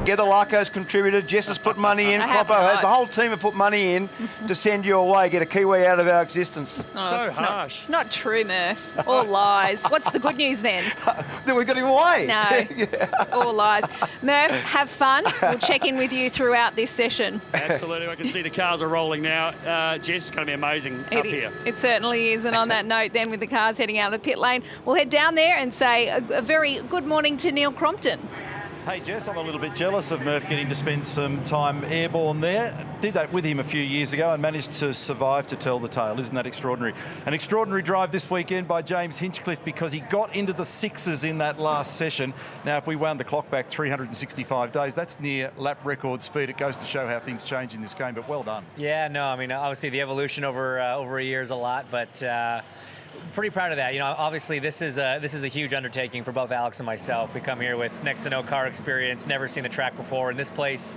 Gedalako's contributed. Jess has put money in. I have Croppo has. not. The whole team have put money in to send you away, get a Kiwi out of our existence. Oh, So harsh. Not true, Murph. All lies. What's the good news then? Then we got him away. No, it's all lies. Murph, have fun. We'll check in with you throughout this session. Absolutely. I can see the cars are rolling now. Jess, it's going to be amazing up here. It certainly is. And on that note, then, with the cars heading out of the pit lane, we'll head down there and say a very good morning to Neil Crompton. Hey Jess, I'm a little bit jealous of Murph getting to spend some time airborne there. Did that with him a few years ago and managed to survive to tell the tale. Isn't that extraordinary? An extraordinary drive this weekend by James Hinchcliffe because he got into the sixes in that last session. Now, if we wound the clock back 365 days, that's near lap record speed. It goes to show how things change in this game, but well done. Yeah, no, I mean, obviously the evolution over a year is a lot, but pretty proud of that. You know, obviously this is a huge undertaking for both Alex and myself. We come here with next to no car experience, never seen the track before, and this place,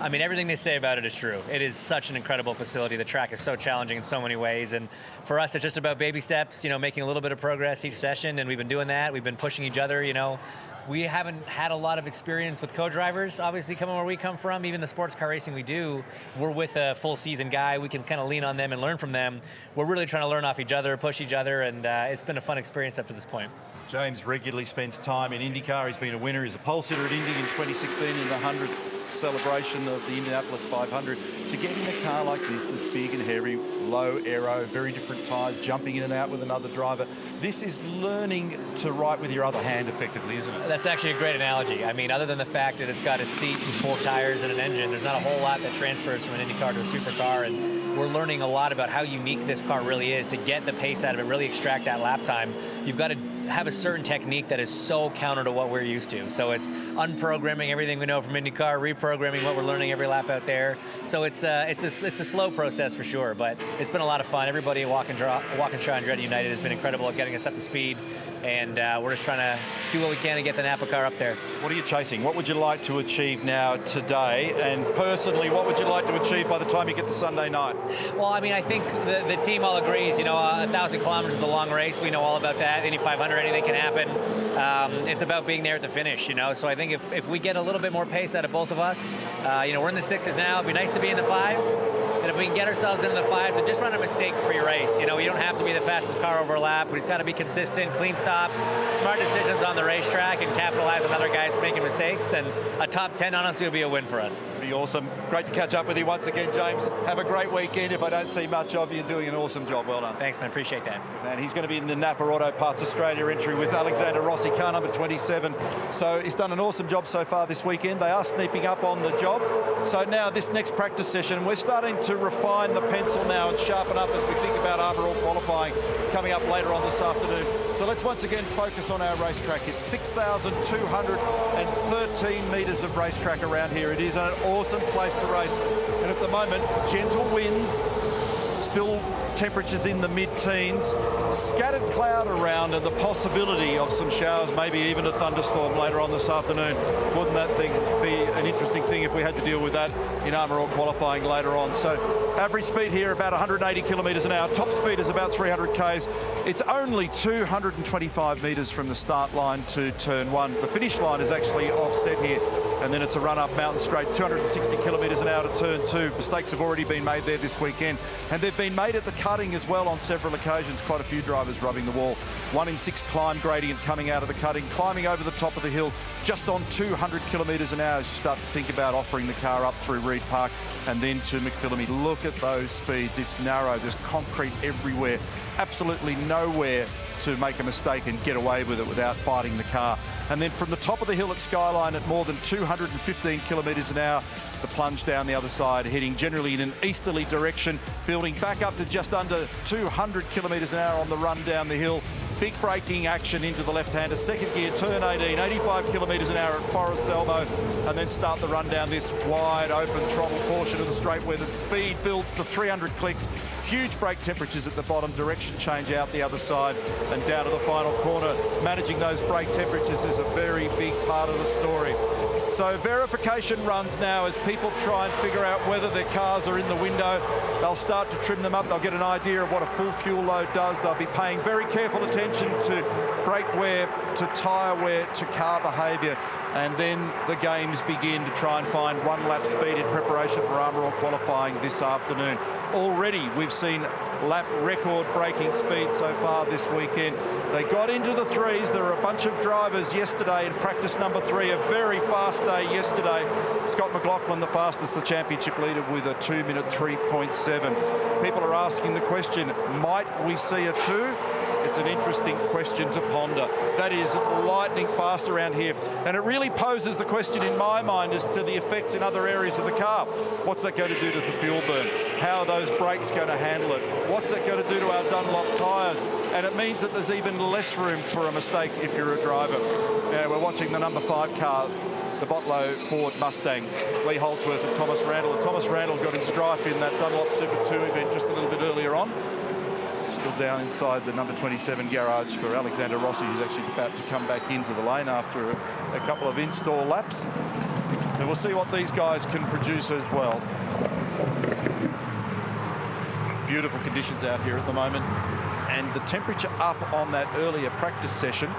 I mean, everything they say about it is true. It is such an incredible facility. The track is so challenging in so many ways, and for us, it's just about baby steps, you know, making a little bit of progress each session, and we've been doing that. We've been pushing each other, you know. We haven't had a lot of experience with co-drivers, obviously, coming where we come from. Even the sports car racing we do, we're with a full season guy. We can kind of lean on them and learn from them. We're really trying to learn off each other, push each other, and it's been a fun experience up to this point. James regularly spends time in IndyCar. He's been a winner. He's a pole sitter at Indy in 2016 in the 100th celebration of the Indianapolis 500. To get in a car like this that's big and heavy, low aero, very different tyres, jumping in and out with another driver, this is learning to write with your other hand effectively, isn't it? That's actually a great analogy. I mean, other than the fact that it's got a seat and 4 tires and an engine, there's not a whole lot that transfers from an IndyCar to a supercar, and we're learning a lot about how unique this car really is. To get the pace out of it, really extract that lap time, you've got to have a certain technique that is so counter to what we're used to. So it's unprogramming everything we know from IndyCar, reprogramming what we're learning every lap out there. So it's a slow process for sure, but it's been a lot of fun. Everybody at Walk and Try and Dread United has been incredible at getting us up to speed, and we're just trying to do what we can to get the Napa car up there. What are you chasing? What would you like to achieve now today? And personally, what would you like to achieve by the time you get to Sunday night? Well, I mean, I think the team all agrees, you know, 1,000 kilometers is a long race. We know all about that. Indy 500, anything can happen. It's about being there at the finish, you know. So I think if we get a little bit more pace out of both of us, you know, we're in the 6s now. It'd be nice to be in the 5s. And if we can get ourselves into the 5s, so just run a mistake-free race. You know, you don't have to be the fastest car over a lap, but he's got to be consistent, clean stops, smart decisions on the racetrack, and capitalize on other guys making mistakes. Then a top 10 honestly would be a win for us. Pretty awesome. Great to catch up with you once again, James. Have a great weekend. If I don't see much of you, doing an awesome job. Well done. Thanks, man. Appreciate that. And he's going to be in the Napa Auto Parts Australia entry with Alexander Rossi, car number 27. So he's done an awesome job so far this weekend. They are sneaking up on the job. So now this next practice session, we're starting to refine the pencil now and sharpen up as we think about overall qualifying coming up later on this afternoon. So let's once again focus on our racetrack. It's 6,213 metres of racetrack around here. It is an awesome place to race. And at the moment, gentle winds, still temperatures in the mid-teens, scattered cloud around, and the possibility of some showers, maybe even a thunderstorm later on this afternoon. Wouldn't that thing be an interesting thing if we had to deal with that in Armour All qualifying later on? So average speed here about 180 kilometres an hour. Top speed is about 300 k's. It's only 225 metres from the start line to turn 1. The finish line is actually offset here. And then it's a run up Mountain Straight, 260 kilometres an hour to turn 2. Mistakes have already been made there this weekend. And they've been made at the cutting as well on several occasions. Quite a few drivers rubbing the wall. 1 in 6 climb gradient coming out of the cutting, climbing over the top of the hill, just on 200 kilometres an hour as you start to think about offering the car up through Reed Park and then to McPhillamy. Look at those speeds. It's narrow. There's concrete everywhere. Absolutely nowhere to make a mistake and get away with it without biting the car. And then from the top of the hill at Skyline at more than 215 kilometres an hour, the plunge down the other side, heading generally in an easterly direction, building back up to just under 200 kilometres an hour on the run down the hill. Big braking action into the left-hander, second gear, turn 18, 85 kilometres an hour at Forest Elbow, and then start the run down this wide open throttle portion of the straight where the speed builds to 300 clicks. Huge brake temperatures at the bottom, direction change out the other side and down to the final corner. Managing those brake temperatures is a very big part of the story. So verification runs now as people try and figure out whether their cars are in the window. They'll start to trim them up. They'll get an idea of what a full fuel load does. They'll be paying very careful attention to brake wear, to tyre wear, to car behaviour. And then the games begin to try and find one-lap speed in preparation for Armour All qualifying this afternoon. Already we've seen lap record-breaking speed so far this weekend. They got into the threes. There were a bunch of drivers yesterday in practice number 3, a very fast day yesterday. Scott McLaughlin, the fastest, the championship leader, with a 2-minute 3.7. People are asking the question, might we see a 2? It's an interesting question to ponder. That is lightning fast around here. And it really poses the question in my mind as to the effects in other areas of the car. What's that going to do to the fuel burn? How are those brakes going to handle it? What's that going to do to our Dunlop tyres? And it means that there's even less room for a mistake if you're a driver. Now, we're watching the number 5 car, the Botlow Ford Mustang, Lee Holdsworth and Thomas Randall. And Thomas Randall got in strife in that Dunlop Super 2 event just a little bit earlier on. Still down inside the number 27 garage for Alexander Rossi, who's actually about to come back into the lane after a couple of in-store laps. And we'll see what these guys can produce as well. Beautiful conditions out here at the moment. And the temperature up on that earlier practice session.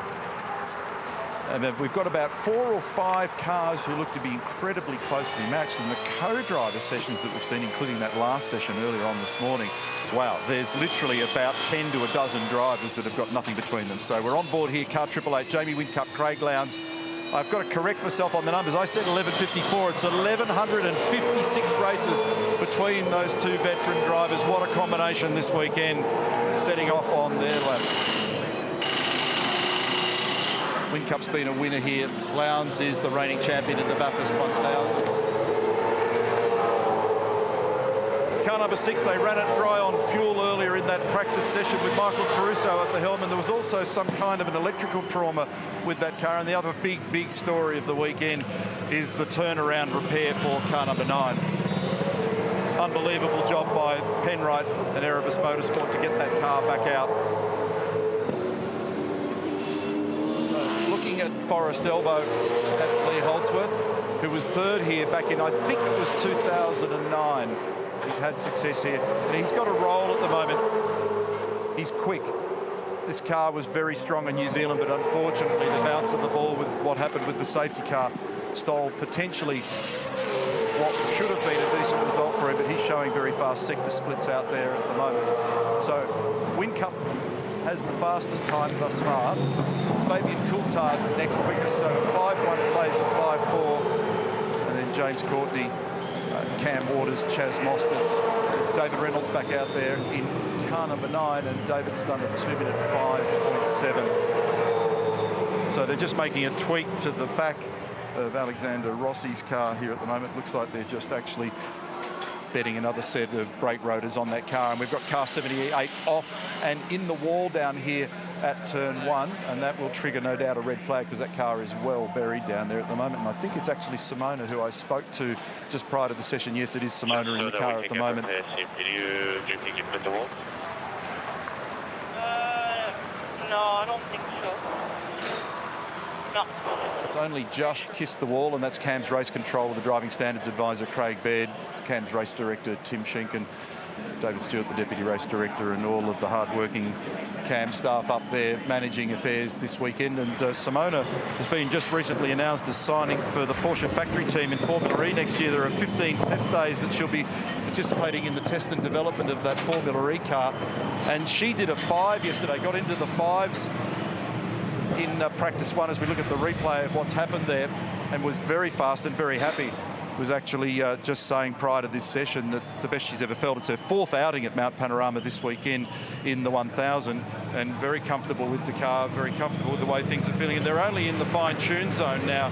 And we've got about 4 or 5 cars who look to be incredibly closely matched in the co-driver sessions that we've seen, including that last session earlier on this morning. Wow, there's literally about 10 to a dozen drivers that have got nothing between them. So we're on board here, car 888, Jamie Whincup, Craig Lowndes. I've got to correct myself on the numbers. I said 1154. It's 1,156 races between those 2 veteran drivers. What a combination this weekend, setting off on their lap. Whincup's been a winner here. Lowndes is the reigning champion in the Bathurst 1000. Car number 6, they ran it dry on fuel earlier in that practice session with Michael Caruso at the helm, and there was also some kind of an electrical trauma with that car. And the other big story of the weekend is the turnaround repair for car number 9. Unbelievable job by Penrite and Erebus Motorsport to get that car back out. Looking at Forrest Elbow at Lee Holdsworth, who was 3rd here back in, I think it was 2009. He's had success here, and he's got a roll at the moment. He's quick. This car was very strong in New Zealand, but unfortunately the bounce of the ball with what happened with the safety car stole potentially what should have been a decent result for him, but he's showing very fast sector splits out there at the moment. So Whincup has the fastest time thus far. Fabian Coulthard next quickest, so 5.1 plays a 5.4, and then James Courtney, Cam Waters, Chaz Mostert, David Reynolds back out there in car number 9, and David's done a 2-minute 5.7. So they're just making a tweak to the back of Alexander Rossi's car here at the moment. Looks like they're just actually betting another set of brake rotors on that car, and we've got car 78 off and in the wall down here at turn 1, and that will trigger no doubt a red flag because that car is well buried down there at the moment. And I think it's actually Simona who I spoke to just prior to the session. Yes, it is Simona in the car at the moment. No, I don't think so. No. It's only just kissed the wall, and that's Cam's race control with the driving standards advisor Craig Baird, Cam's race director Tim Schinken, David Stewart, the deputy race director, and all of the hard-working Cam staff up there managing affairs this weekend. And Simona has been just recently announced as signing for the Porsche factory team in Formula E next year. There are 15 test days that she'll be participating in the test and development of that Formula E car. And she did a 5 yesterday, got into the 5s in practice 1 as we look at the replay of what's happened there, and was very fast and very happy. Was actually just saying prior to this session that it's the best she's ever felt. It's her 4th outing at Mount Panorama this weekend in the 1000, and very comfortable with the car, very comfortable with the way things are feeling. And they're only in the fine-tune zone now.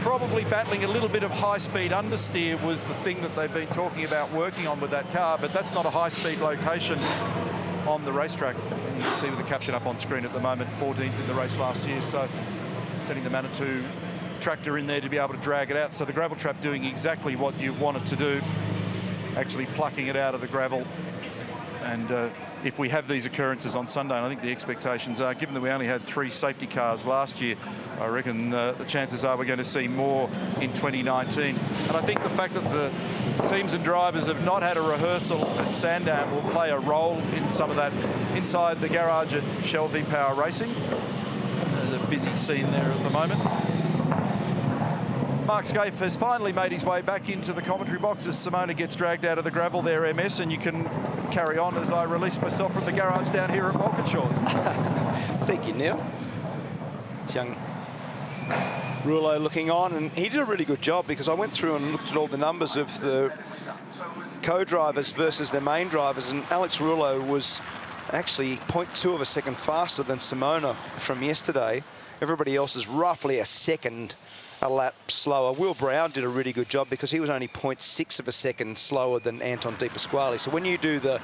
Probably battling a little bit of high-speed understeer was the thing that they've been talking about working on with that car, but that's not a high-speed location on the racetrack. You can see with the caption up on screen at the moment, 14th in the race last year, so setting the Manitou tractor in there to be able to drag it out. So the gravel trap doing exactly what you want it to do, actually plucking it out of the gravel. And if we have these occurrences on Sunday, and I think the expectations are, given that we only had 3 safety cars last year, I reckon the chances are we're going to see more in 2019. And I think the fact that the teams and drivers have not had a rehearsal at Sandown will play a role in some of that. Inside the garage at Shell V-Power Racing, there's a busy scene there at the moment. Mark Scaife has finally made his way back into the commentary box as Simona gets dragged out of the gravel there, MS, and you can carry on as I release myself from the garage down here at Walkinshaws. Thank you, Neil. It's young Rouleau looking on, and he did a really good job because I went through and looked at all the numbers of the co-drivers versus their main drivers, and Alex Rouleau was actually 0.2 of a second faster than Simona from yesterday. Everybody else is roughly a second a lap slower. Will Brown did a really good job because he was only 0.6 of a second slower than Anton De Pasquale. So when you do the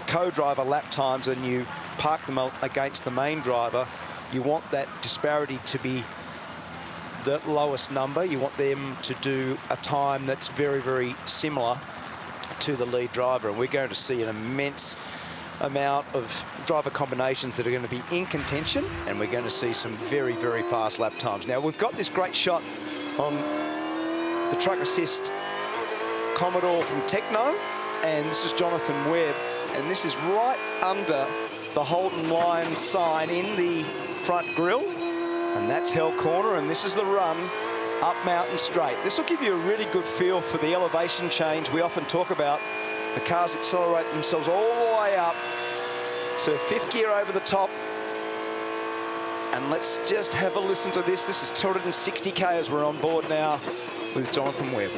co-driver lap times and you park them against the main driver, you want that disparity to be the lowest number. You want them to do a time that's very, very similar to the lead driver. And we're going to see an immense amount of driver combinations that are going to be in contention, and we're going to see some very, very fast lap times. Now, we've got this great shot on the truck assist Commodore from Techno, and this is Jonathan Webb, and this is right under the Holden line sign in the front grille, and that's Hell Corner, and this is the run up Mountain Straight. This will give you a really good feel for the elevation change we often talk about. The cars accelerate themselves all the way up to fifth gear over the top. And let's just have a listen to this. This is 260k as we're on board now with Jonathan Webb.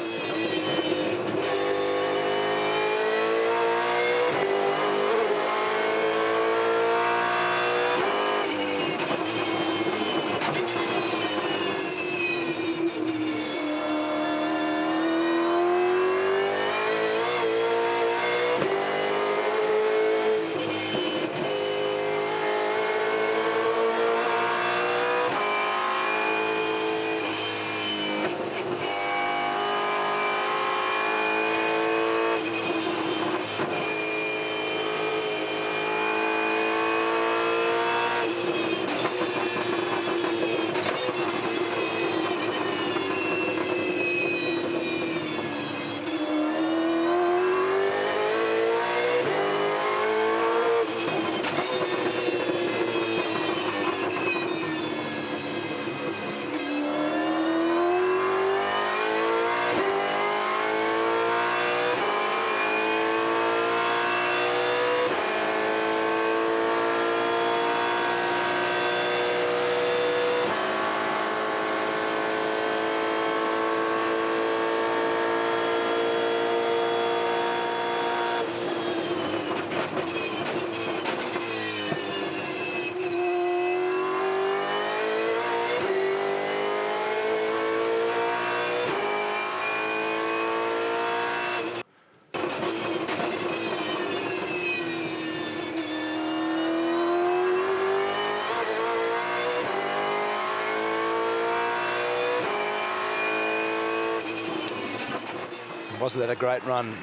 Wasn't that a great run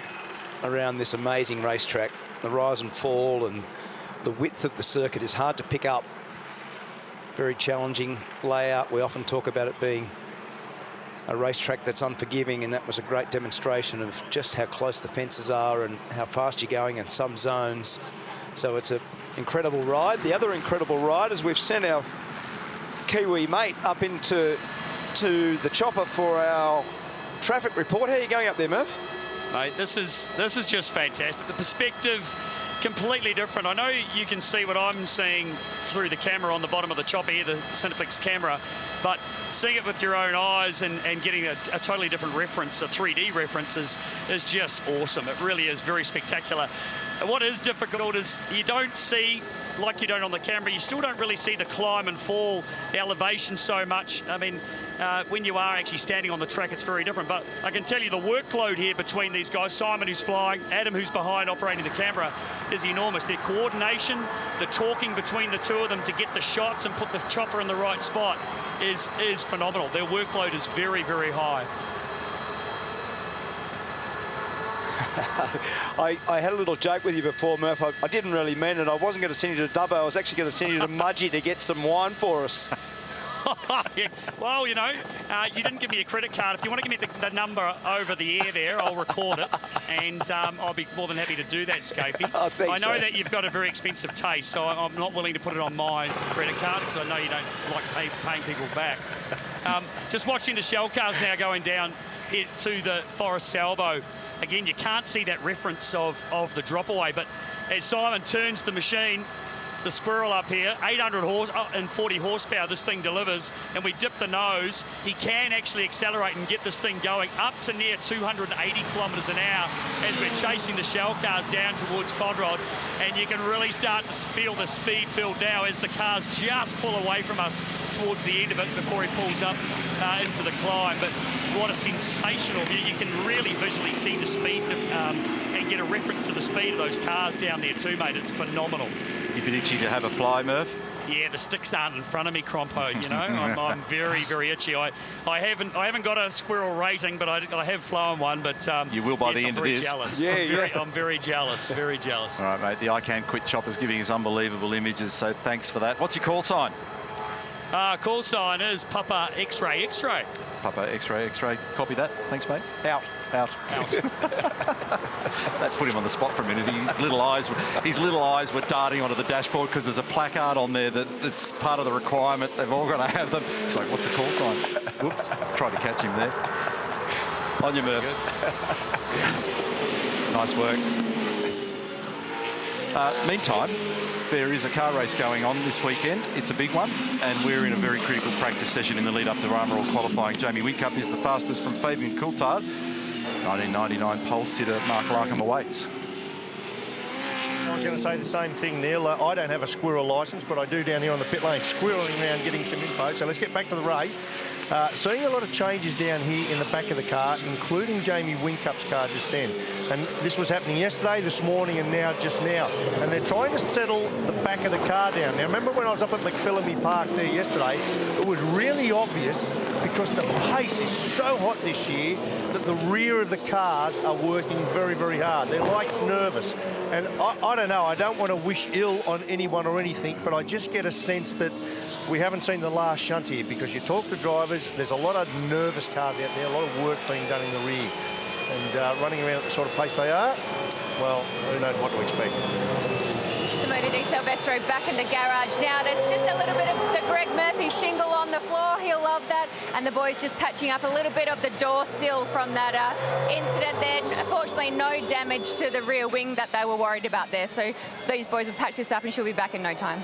around this amazing racetrack? The rise and fall and the width of the circuit is hard to pick up. Very challenging layout. We often talk about it being a racetrack that's unforgiving, and that was a great demonstration of just how close the fences are and how fast you're going in some zones. So it's an incredible ride. The other incredible ride is we've sent our Kiwi mate up into the chopper for our traffic report. How are you going up there, Murph? Mate, this is just fantastic. The perspective, completely different. I know you can see what I'm seeing through the camera on the bottom of the chopper here, the Cinefix camera, but seeing it with your own eyes and getting a totally different reference, a 3D reference, is just awesome. It really is very spectacular. And what is difficult is you don't see, like you don't on the camera, you still don't really see the climb and fall, the elevation so much. I mean, when you are actually standing on the track, it's very different. But I can tell you the workload here between these guys, Simon who's flying, Adam who's behind operating the camera, is enormous. Their coordination, the talking between the two of them to get the shots and put the chopper in the right spot is phenomenal. Their workload is very, very high. I had a little joke with you before, Murph. I didn't really mean it. I wasn't going to send you to Dubbo. I was actually going to send you to Mudgee to get some wine for us. Yeah. Well, you know, you didn't give me a credit card. If you want to give me the number over the air there, I'll record it, and I'll be more than happy to do that, Scapey. Oh, I know that you've got a very expensive taste, so I'm not willing to put it on my credit card because I know you don't like paying people back. Just watching the shell cars now going down here to the Forest Salvo. Again, you can't see that reference of the drop away, but as Simon turns the machine, the squirrel up here, 840 horsepower this thing delivers, and we dip the nose, he can actually accelerate and get this thing going up to near 280 kilometres an hour as we're chasing the shell cars down towards Conrod, and you can really start to feel the speed build now as the cars just pull away from us towards the end of it before he pulls up into the climb. But what a sensational view. You can really visually see the speed and get a reference to the speed of those cars down there too, mate. It's phenomenal. You'd be itchy to have a fly, Murph. Yeah, the sticks aren't in front of me, Crompo, you know. I'm very, very itchy. I haven't got a squirrel racing, but I have flown one. But you will by the end of this. Jealous. Yeah, I'm very jealous, very jealous. All right, mate. The I Can't Quit Chopper's giving us unbelievable images, so thanks for that. What's your call sign? Call sign is Papa X-Ray X-Ray. Papa X-Ray X-Ray. Copy that. Thanks, mate. Out. That put him on the spot for a minute. His little eyes were darting onto the dashboard because there's a placard on there that's part of the requirement. They've all got to have them. He's like, what's the call sign? Whoops. Tried to catch him there. On your Murph. Nice work. Meantime, there is a car race going on this weekend. It's a big one, and we're in a very critical practice session in the lead up to Armour All qualifying. Jamie Whincup is the fastest from Fabian Coulthard. 1999 pole sitter Mark Larkham awaits. I was going to say the same thing, Neil. I don't have a squirrel licence, but I do down here on the pit lane, squirreling around getting some info. So let's get back to the race. Seeing a lot of changes down here in the back of the car, including Jamie Whincup's car just then. And this was happening yesterday, this morning, and now just now. And they're trying to settle the back of the car down. Now, remember when I was up at McPhillamy Park there yesterday, it was really obvious because the pace is so hot this year that the rear of the cars are working very, very hard. They're like nervous. And I don't know, I don't want to wish ill on anyone or anything, but I just get a sense that we haven't seen the last shunt here because you talk to drivers, there's a lot of nervous cars out there, a lot of work being done in the rear. And running around at the sort of pace they are, well, who knows what to expect. Simona de Silvestro back in the garage now. There's just a little bit of the Greg Murphy shingle on the floor. He'll love that. And the boys just patching up a little bit of the door sill from that incident there. Unfortunately, no damage to the rear wing that they were worried about there. So these boys will patch this up and she'll be back in no time.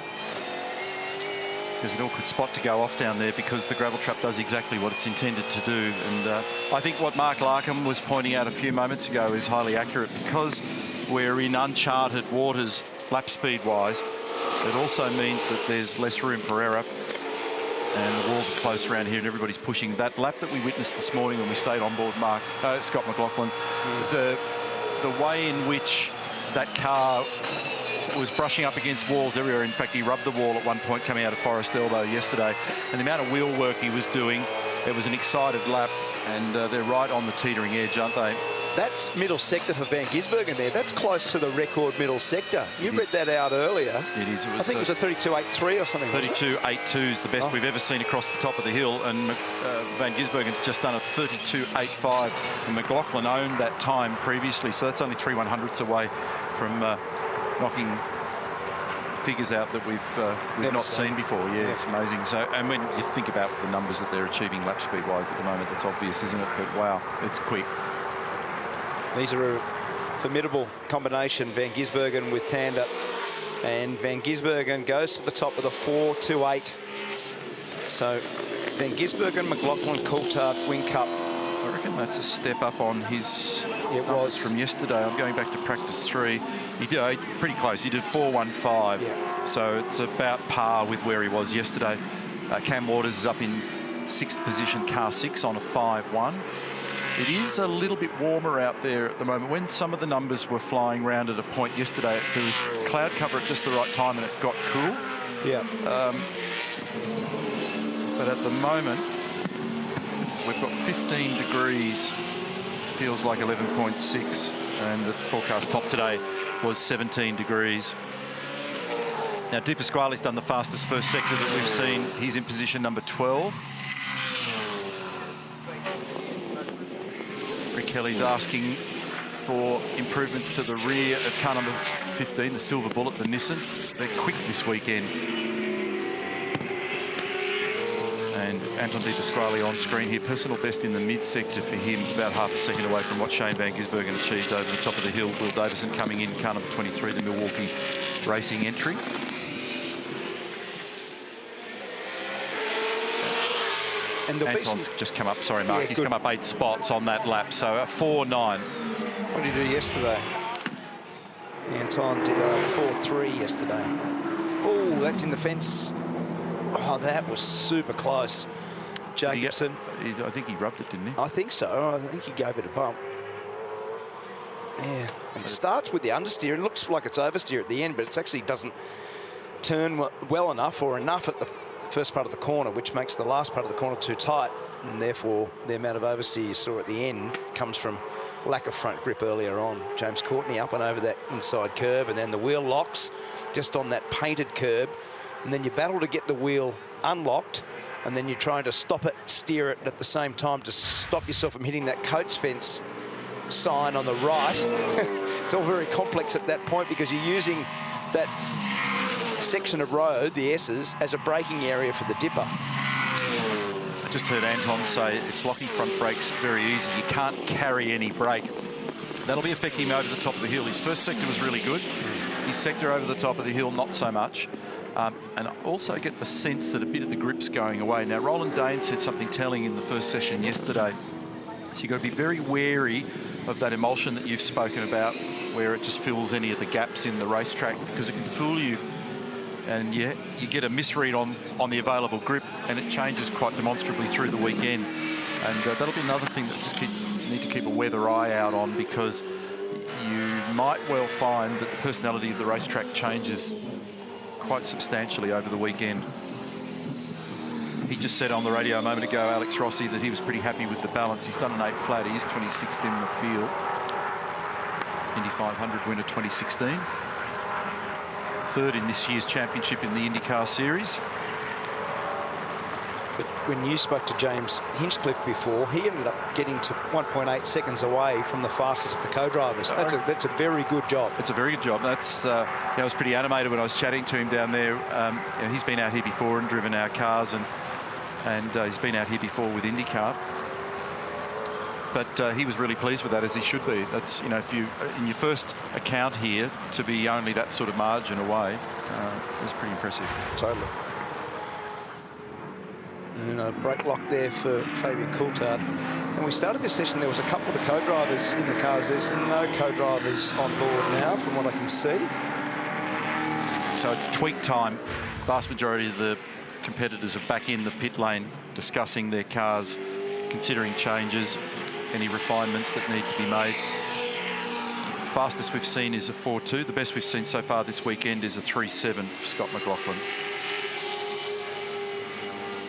There's an awkward spot to go off down there because the gravel trap does exactly what it's intended to do. And I think what Mark Larkham was pointing out a few moments ago is highly accurate because we're in uncharted waters lap speed wise. It also means that there's less room for error and the walls are close around here and everybody's pushing. That lap that we witnessed this morning when we stayed on board Scott McLaughlin, the way in which that car was brushing up against walls everywhere. In fact, he rubbed the wall at one point coming out of Forest Elbow yesterday. And the amount of wheel work he was doing, it was an excited lap. And they're right on the teetering edge, aren't they? That middle sector for Van Gisbergen there, that's close to the record middle sector. You read that out earlier. It is. I think it was a 32.83 or something. 32.82 is the best we've ever seen across the top of the hill. And Van Gisbergen's just done a 32.85. And McLaughlin owned that time previously. So that's only 3/100ths away from knocking figures out that we've not seen before. Yeah, it's amazing. So, and when you think about the numbers that they're achieving lap speed wise at the moment, that's obvious, isn't it? But wow, it's quick. These are a formidable combination, Van Gisbergen with Tander. And Van Gisbergen goes to the top of the 4.28. So Van Gisbergen, McLaughlin, Coulthard, Whincup. I reckon that's a step up on his numbers from yesterday. I'm going back to practice 3. He did pretty close. He did 4.15. Yeah. So it's about par with where he was yesterday. Cam Waters is up in 6th position, car 6 on a 5.1. It is a little bit warmer out there at the moment. When some of the numbers were flying around at a point yesterday, there was cloud cover at just the right time and it got cool. Yeah. But at the moment, we've got 15 degrees, feels like 11.6, and the forecast top today was 17 degrees. Now, Di Pasquale's done the fastest first sector that we've seen. He's in position number 12. Rick Kelly's asking for improvements to the rear of car number 15, the Silver Bullet, the Nissan. They're quick this weekend. And And Anton de Silvestro on screen here. Personal best in the mid-sector for him is about half a second away from what Shane Van Gisbergen achieved over the top of the hill. Will Davison coming in, car number 23, the Milwaukee Racing entry. And Anton's just come up, sorry Mark, yeah, he's good. come up 8 spots on that lap, so a 4.9. What did he do yesterday? Anton did a 4.3 yesterday. Oh, that's in the fence. Oh, that was super close. Jacobson. I think he rubbed it, didn't he? I think so. I think he gave it a bump. Yeah, and it starts with the understeer. It looks like it's oversteer at the end, but it actually doesn't turn well enough or enough at the first part of the corner, which makes the last part of the corner too tight, and therefore the amount of oversteer you saw at the end comes from lack of front grip earlier on. James Courtney up and over that inside curb, and then the wheel locks just on that painted curb, and then you battle to get the wheel unlocked, and then you're trying to stop it, steer it at the same time to stop yourself from hitting that coach fence sign on the right. It's all very complex at that point because you're using that section of road, the S's, as a braking area for the dipper. I just heard Anton say it's locking front brakes very easy. You can't carry any brake. That'll be affecting him over the top of the hill. His first sector was really good. His sector over the top of the hill, not so much. And I also get the sense that a bit of the grip's going away. Now, Roland Dane said something telling in the first session yesterday. So you've got to be very wary of that emulsion that you've spoken about, where it just fills any of the gaps in the racetrack, because it can fool you. And you get a misread on the available grip, and it changes quite demonstrably through the weekend. And that'll be another thing that just need to keep a weather eye out on, because you might well find that the personality of the racetrack changes quite substantially over the weekend. He just said on the radio a moment ago, Alex Rossi, that he was pretty happy with the balance. He's done an 8 flat. He's 26th in the field. Indy 500 winner 2016. Third in this year's championship in the IndyCar series. But when you spoke to James Hinchcliffe before, he ended up getting to 1.8 seconds away from the fastest of the co-drivers. That's a very good job. It's a very good job. That's I was pretty animated when I was chatting to him down there. He's been out here before and driven our cars, and he's been out here before with IndyCar. But he was really pleased with that, as he should be. That's, if you in your first account here to be only that sort of margin away, is pretty impressive. Totally. And a brake lock there for Fabian Coulthard. When we started this session, there was a couple of the co-drivers in the cars. There's no co-drivers on board now, from what I can see. So it's tweak time. Vast majority of the competitors are back in the pit lane discussing their cars, considering changes, any refinements that need to be made. Fastest we've seen is a 4.2. The best we've seen so far this weekend is a 3.7 for Scott McLaughlin.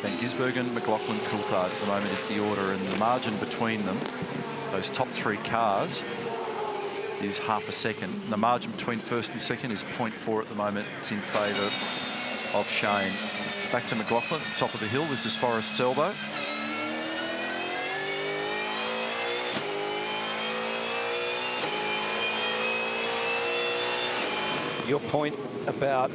Van Gisbergen, McLaughlin, Coulthard at the moment is the order, and the margin between them, those top 3 cars, is half a second. And the margin between first and second is 0.4 at the moment. It's in favour of Shane. Back to McLaughlin, top of the hill. This is Forrest Selbo. Your point about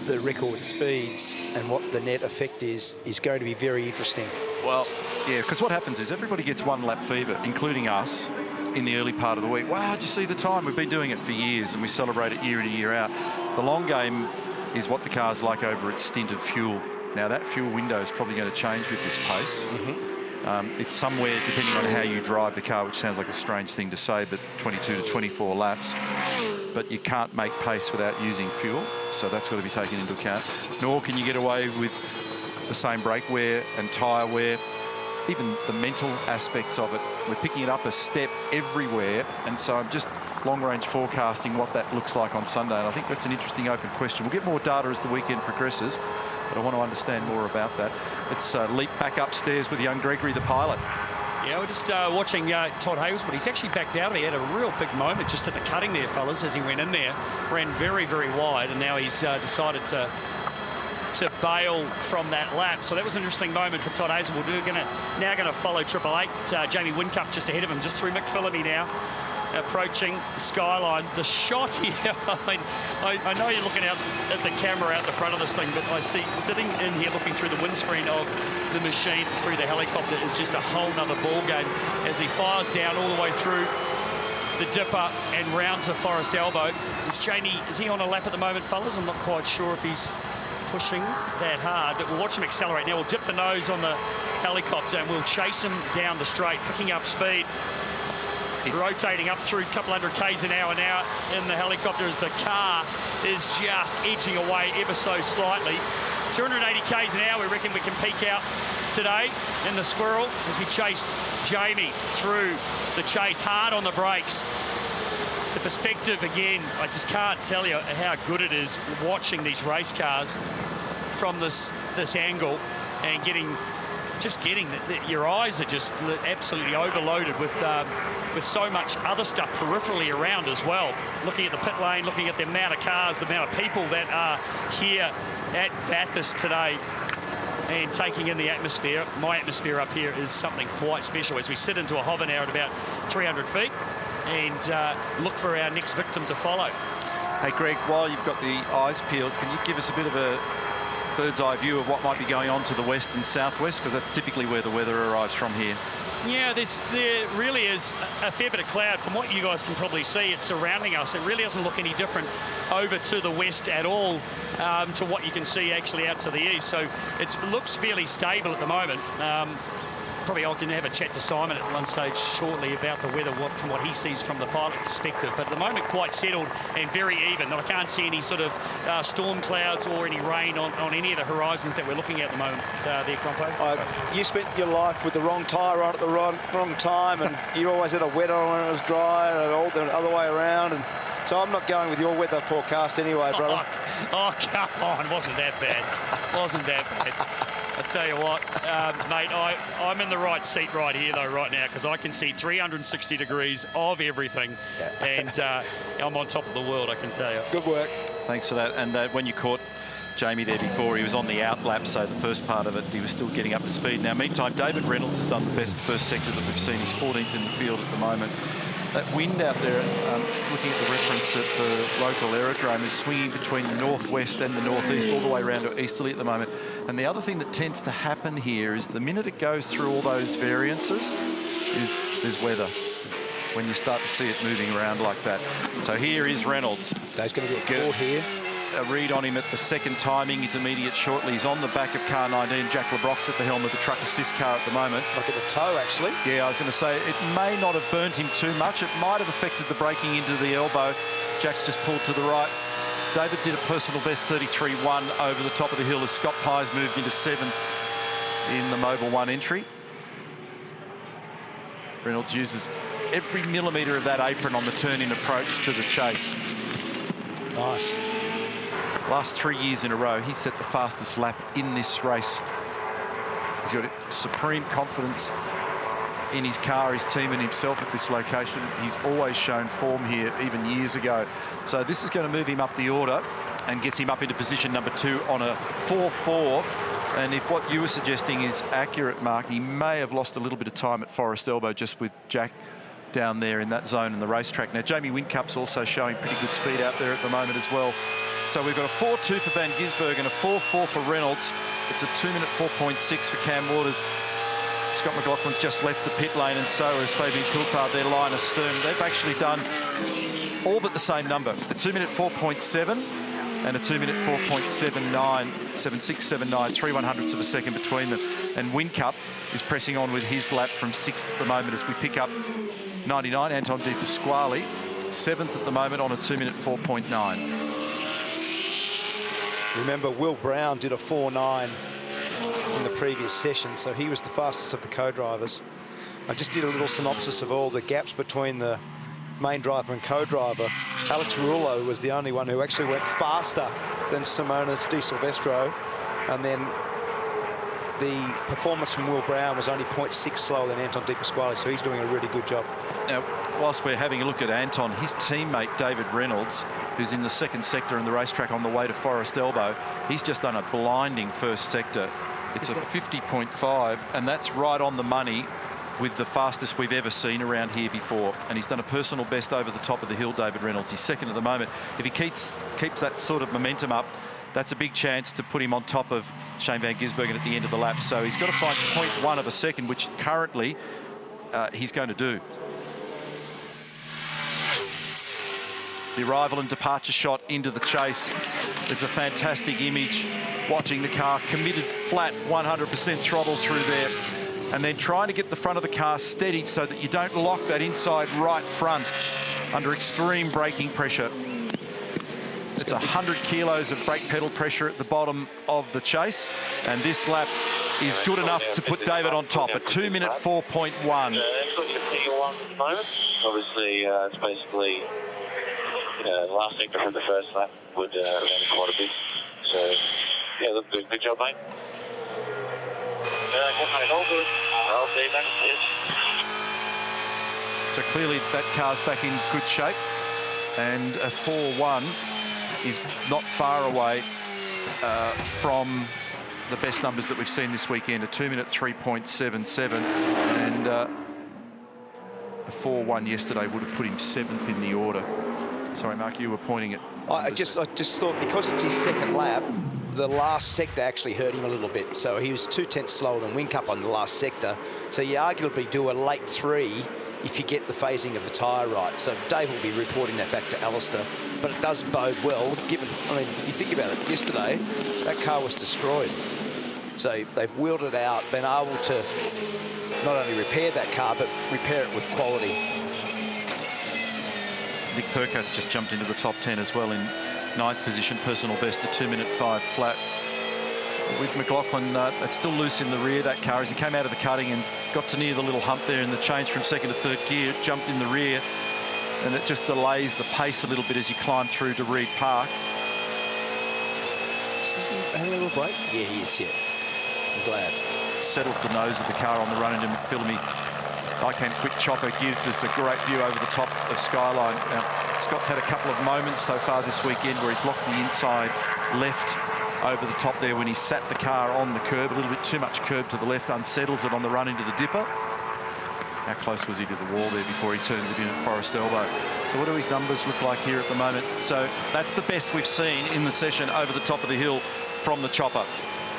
the record speeds and what the net effect is going to be very interesting. Well, yeah, because what happens is everybody gets one lap fever, including us, in the early part of the week. Wow, did you see the time? We've been doing it for years, and we celebrate it year in and year out. The long game is what the car's like over its stint of fuel. Now, that fuel window is probably going to change with this pace. It's somewhere, depending on how you drive the car, which sounds like a strange thing to say, but 22 to 24 laps. But you can't make pace without using fuel, so that's got to be taken into account. Nor can you get away with the same brake wear and tyre wear, even the mental aspects of it. We're picking it up a step everywhere, and so I'm just long-range forecasting what that looks like on Sunday, and I think that's an interesting open question. We'll get more data as the weekend progresses, but I want to understand more about that. Let's leap back upstairs with young Gregory, the pilot. Yeah, we're just watching Todd Hayward. He's actually backed out of it. He had a real big moment just at the cutting there, fellas, as he went in there. Ran very, very wide, and now he's decided to bail from that lap. So that was an interesting moment for Todd Hazelwood. We're now going to follow Triple Eight. Jamie Whincup just ahead of him, just through McPhillamy now. approaching the skyline. The shot here, I know you're looking out at the camera out the front of this thing, but I see sitting in here looking through the windscreen of the machine through the helicopter is just a whole nother ball game as he fires down all the way through the dipper and rounds a Forest Elbow. Is he on a lap at the moment, fellas? I'm not quite sure if he's pushing that hard, but we'll watch him accelerate. Now we'll dip the nose on the helicopter and we'll chase him down the straight, picking up speed. Rotating up through a couple hundred k's an hour now in the helicopter as the car is just edging away ever so slightly. 280 k's an hour, we reckon we can peak out today in the Squirrel as we chase Jamie through the chase, hard on the brakes. The perspective, again, I just can't tell you how good it is watching these race cars from this angle and getting your eyes are just absolutely overloaded with so much other stuff peripherally around as well. Looking at the pit lane, looking at the amount of cars, the amount of people that are here at Bathurst today and taking in the atmosphere. My atmosphere up here is something quite special as we sit into a hover now at about 300 feet and look for our next victim to follow. Hey, Greg, while you've got the eyes peeled, can you give us a bit of a bird's eye view of what might be going on to the west and southwest, because that's typically where the weather arrives from here? Yeah, there really is a fair bit of cloud. From what you guys can probably see, it's surrounding us. It really doesn't look any different over to the west at all to what you can see actually out to the east. So it looks fairly stable at the moment. Probably I can have a chat to Simon at one stage shortly about the weather from what he sees from the pilot perspective. But at the moment, quite settled and very even. I can't see any sort of storm clouds or any rain on any of the horizons that we're looking at the moment there, Crompo. You spent your life with the wrong tyre on at the wrong time, and you always had a wet on when it was dry and all the other way around. And so I'm not going with your weather forecast anyway, brother. Oh, come on. Wasn't that bad. Wasn't that bad. I tell you what, mate, I'm in the right seat right here, though, right now, because I can see 360 degrees of everything, and I'm on top of the world, I can tell you. Good work. Thanks for that. And when you caught Jamie there before, he was on the out lap, so the first part of it, he was still getting up to speed. Now, meantime, David Reynolds has done the best first sector that we've seen. He's 14th in the field at the moment. That wind out there, looking at the reference at the local aerodrome, is swinging between the northwest and the northeast, all the way around to easterly at the moment. And the other thing that tends to happen here is the minute it goes through all those variances is there's weather, when you start to see it moving around like that. So here is Reynolds. There's going to be a caught here. A read on him at the second timing. It's immediate shortly. He's on the back of car 19. Jack LeBrock's at the helm of the truck assist car at the moment. Look at the toe, actually. Yeah, I was going to say, it may not have burnt him too much. It might have affected the braking into the elbow. Jack's just pulled to the right. David did a personal best 33.1 over the top of the hill as Scott Pies moved into 7th in the Mobil 1 entry. Reynolds uses every millimetre of that apron on the turn-in approach to the chase. Nice. Last 3 years in a row, he set the fastest lap in this race. He's got supreme confidence in his car, his team and himself at this location. He's always shown form here, even years ago. So this is going to move him up the order and gets him up into position number 2 on a 4-4. And if what you were suggesting is accurate, Mark, he may have lost a little bit of time at Forest Elbow just with Jack down there in that zone in the racetrack. Now, Jamie Whincup's also showing pretty good speed out there at the moment as well. So we've got a 4-2 for Van Gisbergen and a 4-4 for Reynolds. It's a 2-minute 4.6 for Cam Waters. Scott McLaughlin's just left the pit lane, and so has Fabian Coulthard, their line astern. They've actually done all but the same number, a 2-minute 4.7 and a 2-minute 4.79, 7679, 3/100ths of a second between them. And Whincup is pressing on with his lap from 6th at the moment as we pick up 99, Anton De Pasquale, 7th at the moment on a 2-minute 4.9. Remember, Will Brown did a 4.9 in the previous session, so he was the fastest of the co-drivers. I just did a little synopsis of all the gaps between the main driver and co-driver. Alex Rullo was the only one who actually went faster than Simona de Silvestro, and then the performance from Will Brown was only 0.6 slower than Anton De Pasquale, so he's doing a really good job. Now, whilst we're having a look at Anton, his teammate David Reynolds, who's in the second sector in the racetrack on the way to Forest Elbow, he's just done a blinding first sector. It's a 50.5, and that's right on the money with the fastest we've ever seen around here before. And he's done a personal best over the top of the hill, David Reynolds. He's second at the moment. If he keeps that sort of momentum up, that's a big chance to put him on top of Shane van Gisbergen at the end of the lap. So he's got to find 0.1 of a second, which currently he's going to do. The arrival and departure shot into the chase. It's a fantastic image. Watching the car committed flat, 100% throttle through there. And then trying to get the front of the car steadied so that you don't lock that inside right front under extreme braking pressure. It's 100 kilos of brake pedal pressure at the bottom of the chase. And this lap is good enough to put David on top at 2 minute 4.1. Obviously, it's basically, the last sector from the first lap would run quite a bit. So, yeah, look, good job, mate. All good. I'll see you back. So clearly that car's back in good shape, and a 4.1 is not far away from the best numbers that we've seen this weekend. A 2 minute 3.77, and a 4.1 yesterday would have put him 7th in the order. Sorry, Mark, you were pointing at. I just thought because it's his second lap, the last sector actually hurt him a little bit. So he was 2/10 slower than Whincup on the last sector. So you arguably do a late 3 if you get the phasing of the tyre right. So Dave will be reporting that back to Alistair. But it does bode well, given, I mean, you think about it, yesterday, that car was destroyed. So they've wheeled it out, been able to not only repair that car, but repair it with quality. Nick Percote's just jumped into the top 10 as well in 9th position, personal best at 2 minute 5 flat. With McLaughlin, it's still loose in the rear, that car, as he came out of the cutting and got to near the little hump there in the change from 2nd to 3rd gear, jumped in the rear, and it just delays the pace a little bit as you climb through to Reed Park. Is he having a little break? Yeah, he is, yeah. I'm glad. Settles the nose of the car on the run into McPhillamy. Icahn quick chopper gives us a great view over the top of Skyline. Now, Scott's had a couple of moments so far this weekend where he's locked the inside left over the top there when he sat the car on the curb. A little bit too much curb to the left, unsettles it on the run into the dipper. How close was he to the wall there before he turned it in at Forest Elbow? So what do his numbers look like here at the moment? So that's the best we've seen in the session over the top of the hill from the chopper.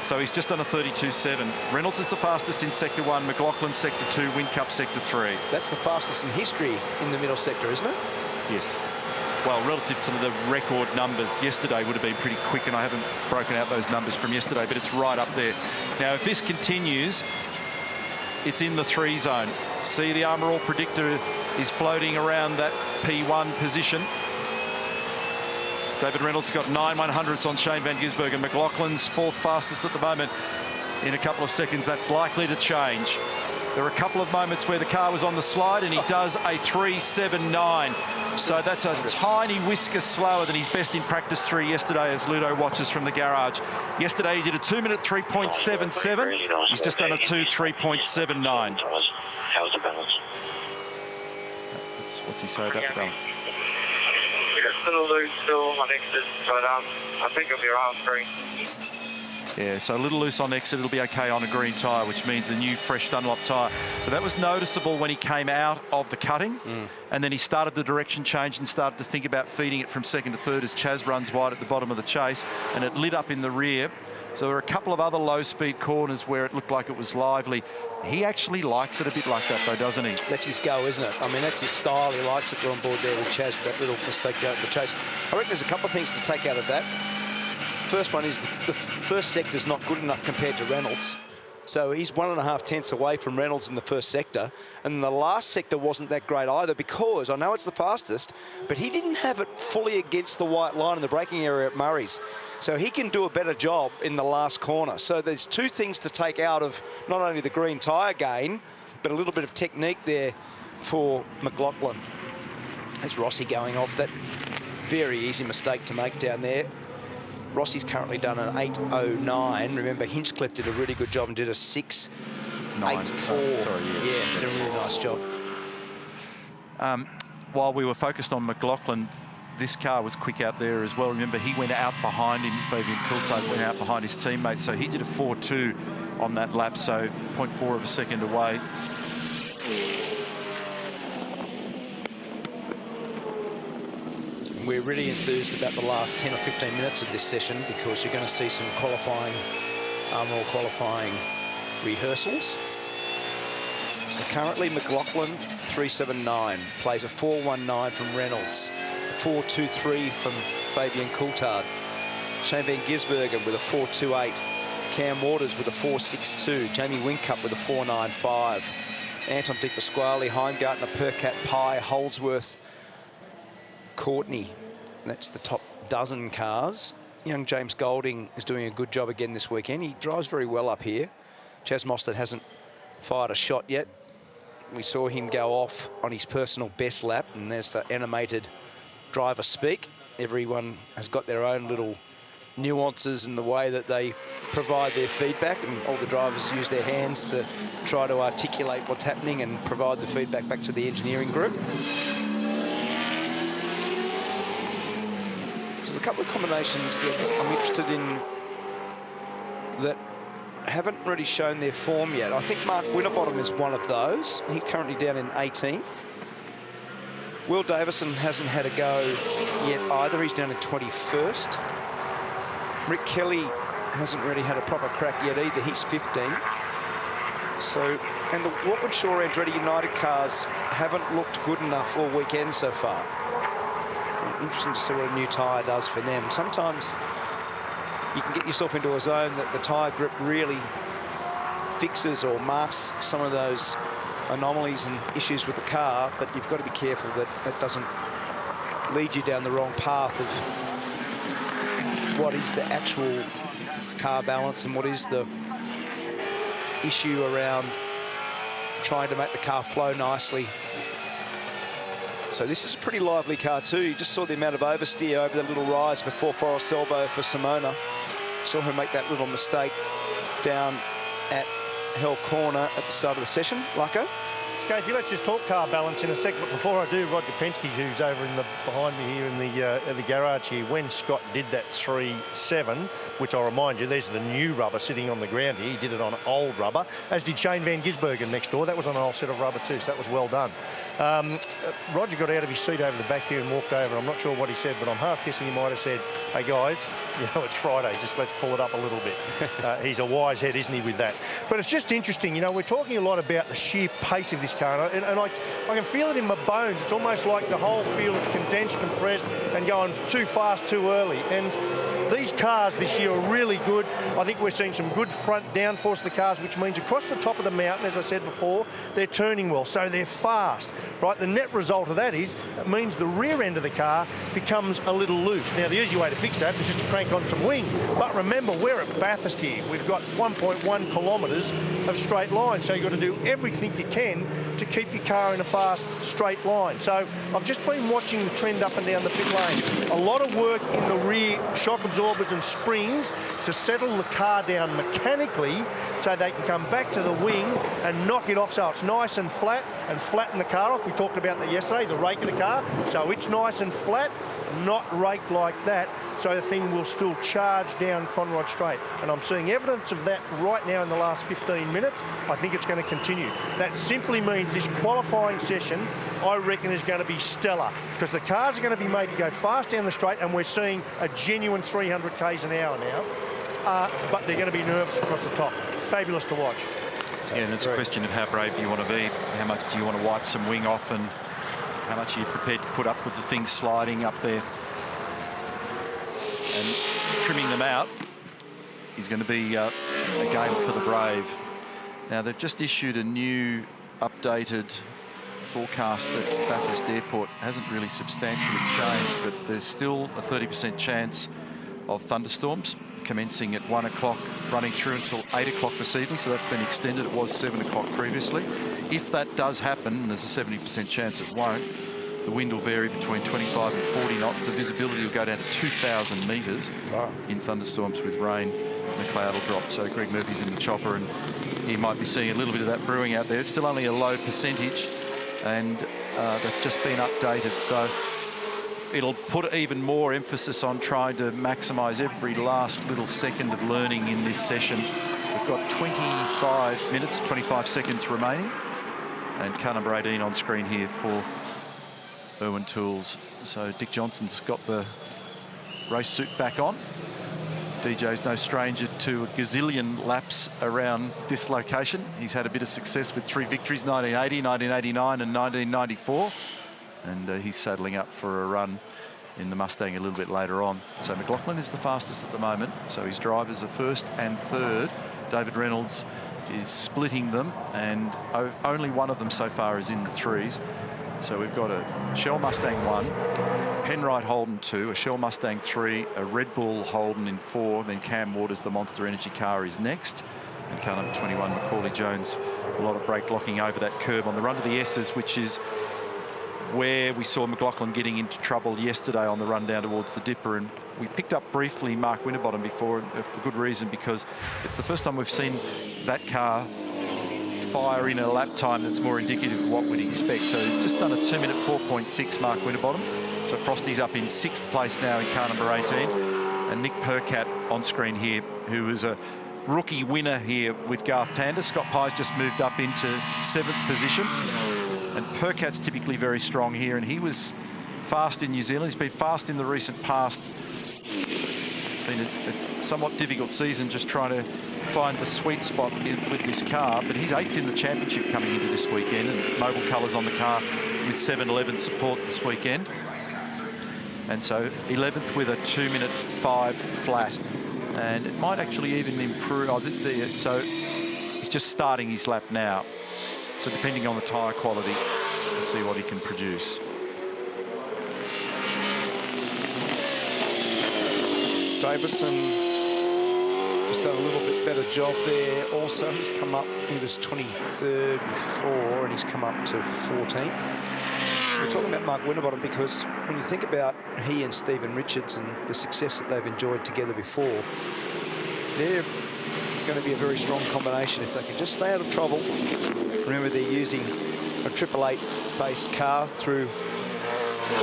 So he's just done a 32.7. Reynolds is the fastest in Sector 1, McLaughlin Sector 2, Whincup Sector 3. That's the fastest in history in the middle sector, isn't it? Yes. Well, relative to the record numbers, yesterday would have been pretty quick, and I haven't broken out those numbers from yesterday, but it's right up there. Now, if this continues, it's in the 3 zone. See, the Armour All predictor is floating around that P1 position. David Reynolds got 9 100ths on Shane van Gisbergen. McLaughlin's 4th fastest at the moment. In a couple of seconds, that's likely to change. There were a couple of moments where the car was on the slide, and he does a 3.79. So that's a tiny whisker slower than his best in practice 3 yesterday, as Ludo watches from the garage. Yesterday, he did a 2 minute 3.77. He's just done a 2 3.79. How's the balance? What's he say about the balance? It's a little loose still on exit, but I think it'll be around 3. Yeah, so a little loose on exit, it'll be okay on a green tyre, which means a new fresh Dunlop tyre. So that was noticeable when he came out of the cutting, and then he started the direction change and started to think about feeding it from 2nd to 3rd as Chaz runs wide at the bottom of the chase, and it lit up in the rear. So there were a couple of other low-speed corners where it looked like it was lively. He actually likes it a bit like that, though, doesn't he? That's his go, isn't it? I mean, that's his style. He likes it. We're on board there with Chaz with that little mistake out of the chase. I reckon there's a couple of things to take out of that. First one is the first sector's not good enough compared to Reynolds. So he's 1.5 tenths away from Reynolds in the first sector. And the last sector wasn't that great either, because I know it's the fastest, but he didn't have it fully against the white line in the braking area at Murray's. So he can do a better job in the last corner. So there's 2 things to take out of not only the green tyre gain, but a little bit of technique there for McLaughlin. There's Rossi going off. That very easy mistake to make down there. Rossi's currently done an 8.09. Remember, Hinchcliffe did a really good job and did a 6.84. Sorry, yeah, did a really nice job. While we were focused on McLaughlin, this car was quick out there as well. Remember, he went out behind him. Fabian Coulthard went out behind his teammate, so he did a 4.2 on that lap, so 0.4 of a second away. We're really enthused about the last 10 or 15 minutes of this session because you're going to see some qualifying, Armor qualifying rehearsals. So currently McLaughlin 379 plays a 419 from Reynolds, a 423 from Fabian Coulthard, Shane Van Gisbergen with a 428, Cam Waters with a 462, Jamie Whincup with a 495, Anton Di Pasquale, Heimgartner, Percat, Pye, Holdsworth, Courtney. That's the top dozen cars. Young James Golding is doing a good job again this weekend. He drives very well up here. Chaz Mostert hasn't fired a shot yet. We saw him go off on his personal best lap, and there's the animated driver speak. Everyone has got their own little nuances in the way that they provide their feedback, and all the drivers use their hands to try to articulate what's happening and provide the feedback back to the engineering group. So there's a couple of combinations that I'm interested in that haven't really shown their form yet. I think Mark Winterbottom is one of those. He's currently down in 18th. Will Davison hasn't had a go yet either. He's down in 21st. Rick Kelly hasn't really had a proper crack yet either. He's 15. So, and the Walkinshaw Andretti United cars haven't looked good enough all weekend so far. Interesting to see what a new tyre does for them. Sometimes you can get yourself into a zone that the tyre grip really fixes or masks some of those anomalies and issues with the car, but you've got to be careful that that doesn't lead you down the wrong path of what is the actual car balance and what is the issue around trying to make the car flow nicely. So this is a pretty lively car too. You just saw the amount of oversteer over the little rise before Forest Elbow for Simona. Saw her make that little mistake down at Hell Corner at the start of the session. Lucko? Scafey, let's just talk car balance in a sec, but before I do, Roger Penske, who's over in the behind me here in the garage here, when Scott did that 3.7, which I'll remind you, there's the new rubber sitting on the ground here. He did it on old rubber, as did Shane Van Gisbergen next door. That was on an old set of rubber too, so that was well done. Roger got out of his seat over the back here and walked over. I'm not sure what he said, but I'm half guessing he might have said, hey guys, you know, it's Friday, just let's pull it up a little bit. He's a wise head, isn't he, with that? But it's just interesting, you know, we're talking a lot about the sheer pace of this car, and I can feel it in my bones. It's almost like the whole field is condensed, compressed, and going too fast, too early. And these cars this year are really good. I think we're seeing some good front downforce of the cars, which means across the top of the mountain, as I said before, they're turning well, so they're fast, right? The net result of that is it means the rear end of the car becomes a little loose. Now, the easy way to fix that is just to crank on some wing. But remember, we're at Bathurst here. We've got 1.1 kilometres of straight line, so you've got to do everything you can to keep your car in a fast, straight line. So I've just been watching the trend up and down the pit lane. A lot of work in the rear shock absorbers and springs to settle the car down mechanically so they can come back to the wing and knock it off so it's nice and flatten the car off. We talked about that yesterday, the rake of the car. So it's nice and flat, not raked like that, so the thing will still charge down Conrod Straight. And I'm seeing evidence of that right now in the last 15 minutes. I think it's going to continue. That simply means this qualifying session, I reckon, is going to be stellar, because the cars are going to be made to go fast down the straight, and we're seeing a genuine 300 k's an hour now. But they're going to be nervous across the top. Fabulous to watch. Yeah, and it's a question of how brave do you want to be, how much do you want to wipe some wing off, and how much are you prepared to put up with the things sliding up there. And trimming them out is going to be a game for the brave. Now, they've just issued a new updated forecast at Bathurst Airport. It hasn't really substantially changed, but there's still a 30% chance of thunderstorms commencing at 1 o'clock, running through until 8 o'clock this evening, so that's been extended. It was 7 o'clock previously. If that does happen, and there's a 70% chance it won't, the wind will vary between 25 and 40 knots. The visibility will go down to 2,000 metres in thunderstorms with rain, and the cloud will drop. So Greg Murphy's in the chopper, and he might be seeing a little bit of that brewing out there. It's still only a low percentage, and that's just been updated. So it'll put even more emphasis on trying to maximise every last little second of learning in this session. We've got 25 minutes, 25 seconds remaining. And car number 18 on screen here for Irwin Tools. So Dick Johnson's got the race suit back on. DJ's no stranger to a gazillion laps around this location. He's had a bit of success with 3 victories, 1980, 1989 and 1994. And he's saddling up for a run in the Mustang a little bit later on. So McLaughlin is the fastest at the moment. So his drivers are first and third. David Reynolds is splitting them, and only one of them so far is in the 3s. So we've got a Shell Mustang 1, Penrite Holden 2, a Shell Mustang 3, a Red Bull Holden in 4, then Cam Waters, the Monster Energy car, is next. And car number 21, Macaulay Jones, a lot of brake locking over that curb on the run to the S's, which is where we saw McLaughlin getting into trouble yesterday on the run down towards the Dipper. And we picked up briefly Mark Winterbottom before, for good reason, because it's the first time we've seen that car fire in a lap time that's more indicative of what we'd expect. So he's just done a 2-minute 4.6, Mark Winterbottom. So Frosty's up in 6th place now in car number 18. And Nick Percat on screen here, who was a rookie winner here with Garth Tander. Scott Pye's just moved up into 7th position. And Percat's typically very strong here, and he was fast in New Zealand. He's been fast in the recent past. Been a somewhat difficult season just trying to find the sweet spot with this car, but he's 8th in the championship coming into this weekend, and mobile colours on the car with 711 support this weekend. And so 11th with a 2-minute 5 flat, and it might actually even improve. So he's just starting his lap now. So depending on the tyre quality, we'll see what he can produce. Davison has done a little bit better job there also. He's come up, he was 23rd before, and he's come up to 14th. We're talking about Mark Winterbottom because when you think about he and Stephen Richards and the success that they've enjoyed together before, they're going to be a very strong combination if they can just stay out of trouble. Remember, they're using a 888 based car through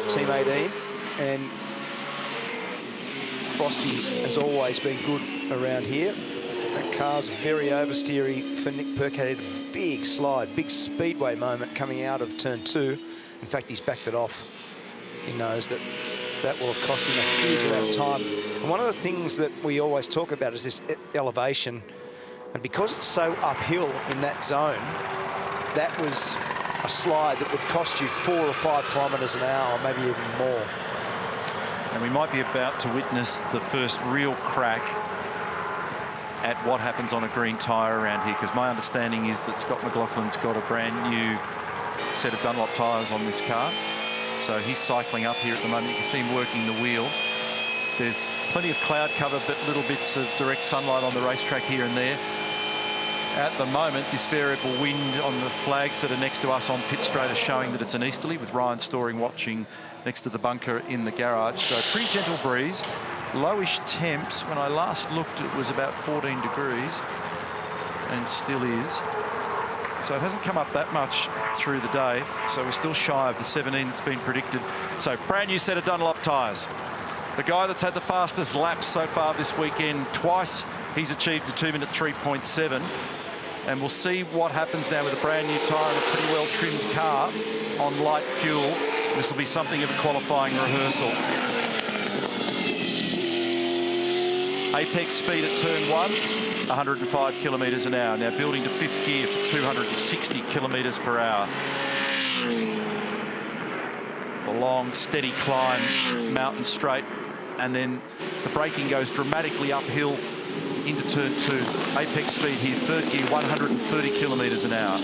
Team 18, and Frosty has always been good around here. That car's very oversteery for Nick Percat. Had a big slide, big speedway moment coming out of turn 2. In fact, he's backed it off. He knows that that will have cost him a huge amount of time. And one of the things that we always talk about is this elevation. And because it's so uphill in that zone, that was a slide that would cost you 4 or 5 kilometres an hour, maybe even more. And we might be about to witness the first real crack at what happens on a green tyre around here, because my understanding is that Scott McLaughlin's got a brand new set of Dunlop tyres on this car. So he's cycling up here at the moment. You can see him working the wheel. There's plenty of cloud cover, but little bits of direct sunlight on the racetrack here and there. At the moment, this variable wind on the flags that are next to us on pit straight are showing that it's an easterly, with Ryan Storing watching next to the bunker in the garage. So pretty gentle breeze, lowish temps. When I last looked, it was about 14 degrees and still is. So it hasn't come up that much through the day. So we're still shy of the 17 that's been predicted. So brand new set of Dunlop tyres. The guy that's had the fastest laps so far this weekend, twice he's achieved a 2-minute 3.7. And we'll see what happens now with a brand new tyre and a pretty well trimmed car on light fuel. This will be something of a qualifying rehearsal. Apex speed at turn 1, 105 kilometres an hour. Now building to 5th gear for 260 kilometres per hour. The long, steady climb, mountain straight, and then the braking goes dramatically uphill into turn 2. Apex speed here, 3rd gear, 130 kilometres an hour.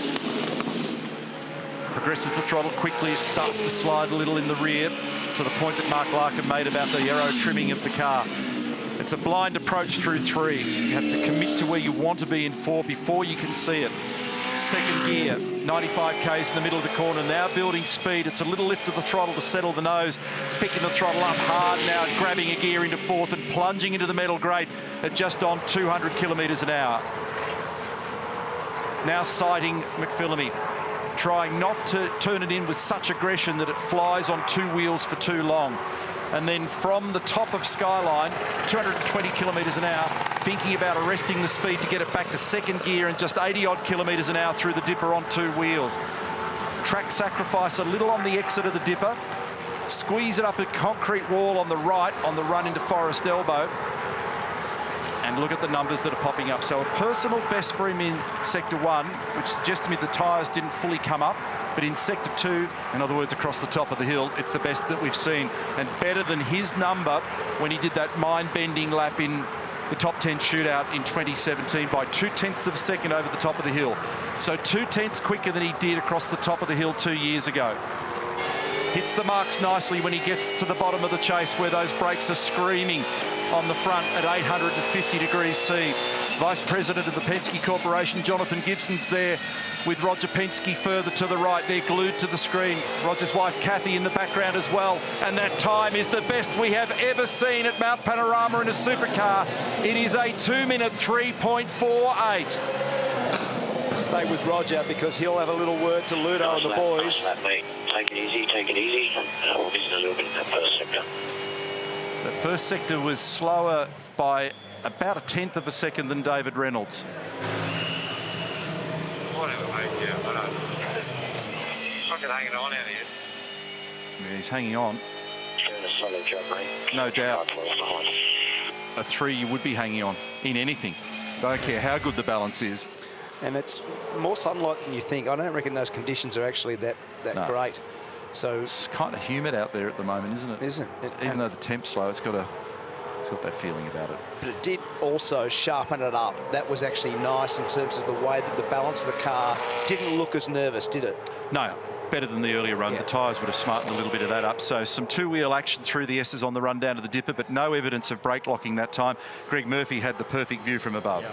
Progresses the throttle quickly. It starts to slide a little in the rear, to the point that Mark Larkin made about the aero trimming of the car. It's a blind approach through 3. You have to commit to where you want to be in 4 before you can see it. 2nd gear, 95 k's in the middle of the corner, now building speed. It's a little lift of the throttle to settle the nose, picking the throttle up hard now, grabbing a gear into 4th and plunging into the metal grate at just on 200 kilometres an hour. Now sighting McPhillamy, trying not to turn it in with such aggression that it flies on 2 wheels for too long. And then from the top of Skyline, 220 kilometres an hour, thinking about arresting the speed to get it back to 2nd gear and just 80-odd kilometres an hour through the Dipper on 2 wheels. track sacrifice a little on the exit of the dipper, squeeze it up a concrete wall on the right on the run into Forest Elbow, and look at the numbers that are popping up. So a personal best for him in Sector 1, which suggests to me the tyres didn't fully come up, but in Sector 2, in other words, across the top of the hill, it's the best that we've seen, and better than his number when he did that mind-bending lap in the top 10 shootout in 2017 by 0.2 of a second over the top of the hill. So 0.2 quicker than he did across the top of the hill 2 years ago. Hits the marks nicely when he gets to the bottom of the chase where those brakes are screaming on the front at 850 degrees C. Vice President of the Penske Corporation, Jonathan Gibson's there with Roger Penske further to the right. They're glued to the screen. Roger's wife, Kathy, in the background as well. And that time is the best we have ever seen at Mount Panorama in a supercar. It is a 2-minute 3.48. Stay with Roger because he'll have a little word to Ludo and the boys. Take it easy, take it easy. We'll listen a little bit in that first sector. The first sector was slower by about 1/10 of a second than David Reynolds. Whatever, mate, yeah, I know. Fucking hanging on out here. Yeah, he's hanging on. Doing a solid job, mate. No doubt. A 3 you would be hanging on in anything. Don't care how good the balance is. And it's more sunlight than you think. I don't reckon those conditions are actually that great. So it's kind of humid out there at the moment, isn't it? Isn't it? Even though the temp's low, it's got that feeling about it. But it did also sharpen it up. That was actually nice in terms of the way that the balance of the car didn't look as nervous, did it? No, better than the earlier run. Yeah. The tyres would have smartened a little bit of that up. So some two-wheel action through the S's on the run down to the dipper, but no evidence of brake locking that time. Greg Murphy had the perfect view from above.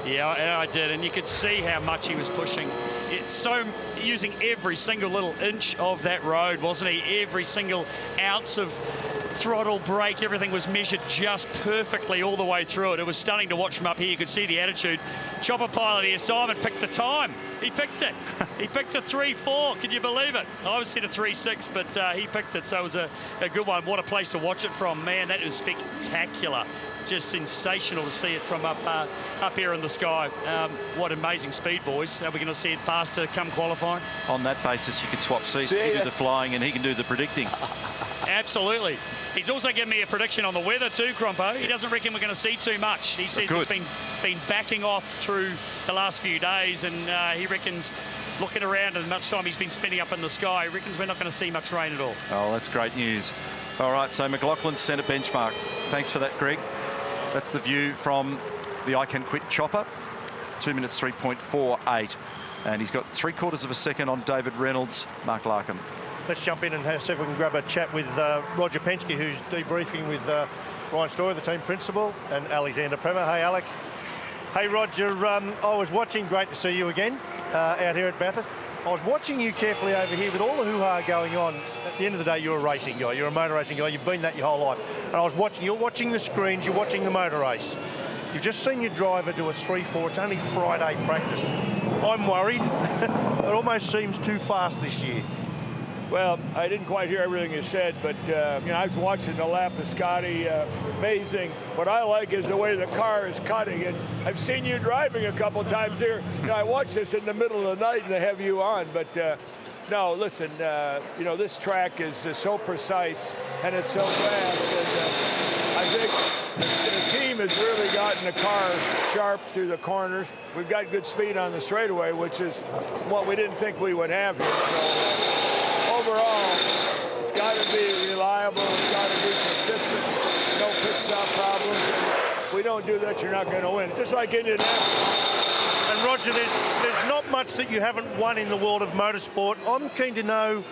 Yeah, I did, and you could see how much he was pushing. It's so using every single little inch of that road, wasn't he? Every single ounce of throttle, brake, everything was measured just perfectly all the way through it. It was stunning to watch from up here. You could see the attitude. Chopper pilot here, Simon, picked the time. He picked it. He picked a 3.4. Could you believe it? I was set a 3.6, but he picked it, so it was a good one. What a place to watch it from. Man, that is spectacular. Just sensational to see it from up here in the sky. What amazing speed, boys. Are we going to see it faster come qualifying? On that basis, you could swap seats. You do the flying and he can do the predicting. Absolutely. He's also given me a prediction on the weather too, Crompo. He doesn't reckon we're going to see too much. He says it's been backing off through the last few days, and he reckons, looking around and much time he's been spending up in the sky, he reckons we're not going to see much rain at all. Oh, that's great news. All right, so McLaughlin's centre benchmark. Thanks for that, Greg. That's the view from the I Can Quit chopper. 2 minutes 3.48. And he's got 3/4 of a second on David Reynolds, Mark Larkin. Let's jump in and see if we can grab a chat with Roger Penske, who's debriefing with Ryan Story, the team principal, and Alexander Prema. Hey, Alex. Hey, Roger. I was watching. Great to see you again out here at Bathurst. I was watching you carefully over here with all the hoo-ha going on. At the end of the day, you're a racing guy. You're a motor racing guy. You've been that your whole life. And I was watching. You're watching the screens. You're watching the motor race. You've just seen your driver do a 3.4. It's only Friday practice. I'm worried. It almost seems too fast this year. Well, I didn't quite hear everything you said, but I was watching the lap of Scotty. Amazing. What I like is the way the car is cutting, and I've seen you driving a couple times here. I watched this in the middle of the night, and they have you on. But no, listen. This track is so precise, and it's so fast. And I think the team has really gotten the car sharp through the corners. We've got good speed on the straightaway, which is what we didn't think we would have here. So, overall, it's got to be reliable. It's got to be consistent. No pit stop problems. And if we don't do that, you're not going to win. Just like Indianapolis. And Roger, there's not much that you haven't won in the world of motorsport. I'm keen to know,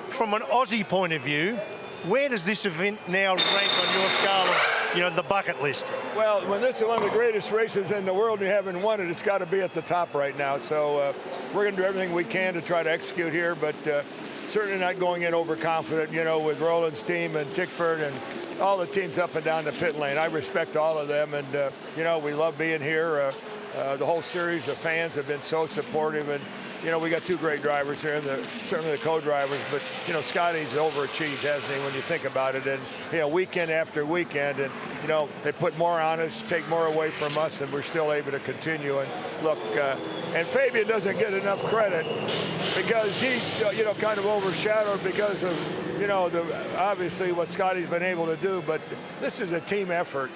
from an Aussie point of view, where does this event now rank on your scale of, the bucket list? Well, when this is one of the greatest races in the world and you haven't won it, it's got to be at the top right now. So we're going to do everything we can to try to execute here, but certainly not going in overconfident, with Roland's team and Tickford and all the teams up and down the pit lane. I respect all of them, and, we love being here. The whole series of fans have been so supportive, and you know, we got two great drivers here, certainly the co-drivers, but, you know, Scotty's overachieved, hasn't he, when you think about it, and, you know, weekend after weekend, and, you know, they put more on us, take more away from us, and we're still able to continue. And look, and Fabian doesn't get enough credit because he's, you know, kind of overshadowed because of, you know, obviously what Scotty's been able to do, but this is a team effort.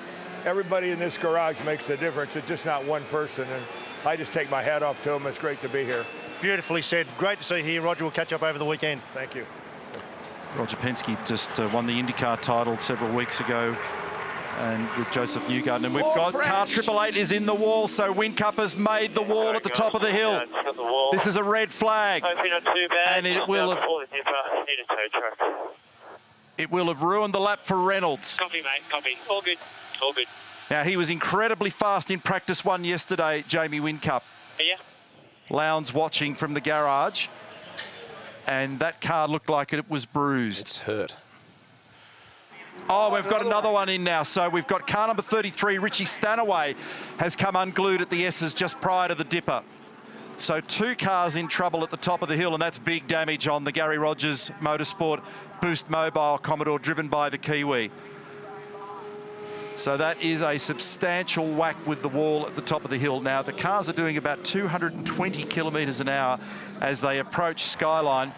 Everybody in this garage makes a difference. It's just not one person, and I just take my hat off to him. It's great to be here. Beautifully said. Great to see you here, Roger. We'll catch up over the weekend. Thank you. Roger Penske just won the IndyCar title several weeks ago, and with Joseph Newgarden. And we've got car 888 is in the wall, so Whincup has made the wall at the top of the hill. This is a red flag. Hopefully not too bad. And it will have ruined the lap for Reynolds. Copy, mate. Copy. All good. All good. Now, he was incredibly fast in practice one yesterday, Jamie Whincup. Yeah. Lowndes watching from the garage, and that car looked like it was bruised. It's hurt. Oh, we've got another one in now. So we've got car number 33, Richie Stanaway, has come unglued at the S's just prior to the dipper. So two cars in trouble at the top of the hill, and that's big damage on the Gary Rogers Motorsport Boost Mobile Commodore driven by the Kiwi. So that is a substantial whack with the wall at the top of the hill. Now, the cars are doing about 220 kilometres an hour as they approach Skyline.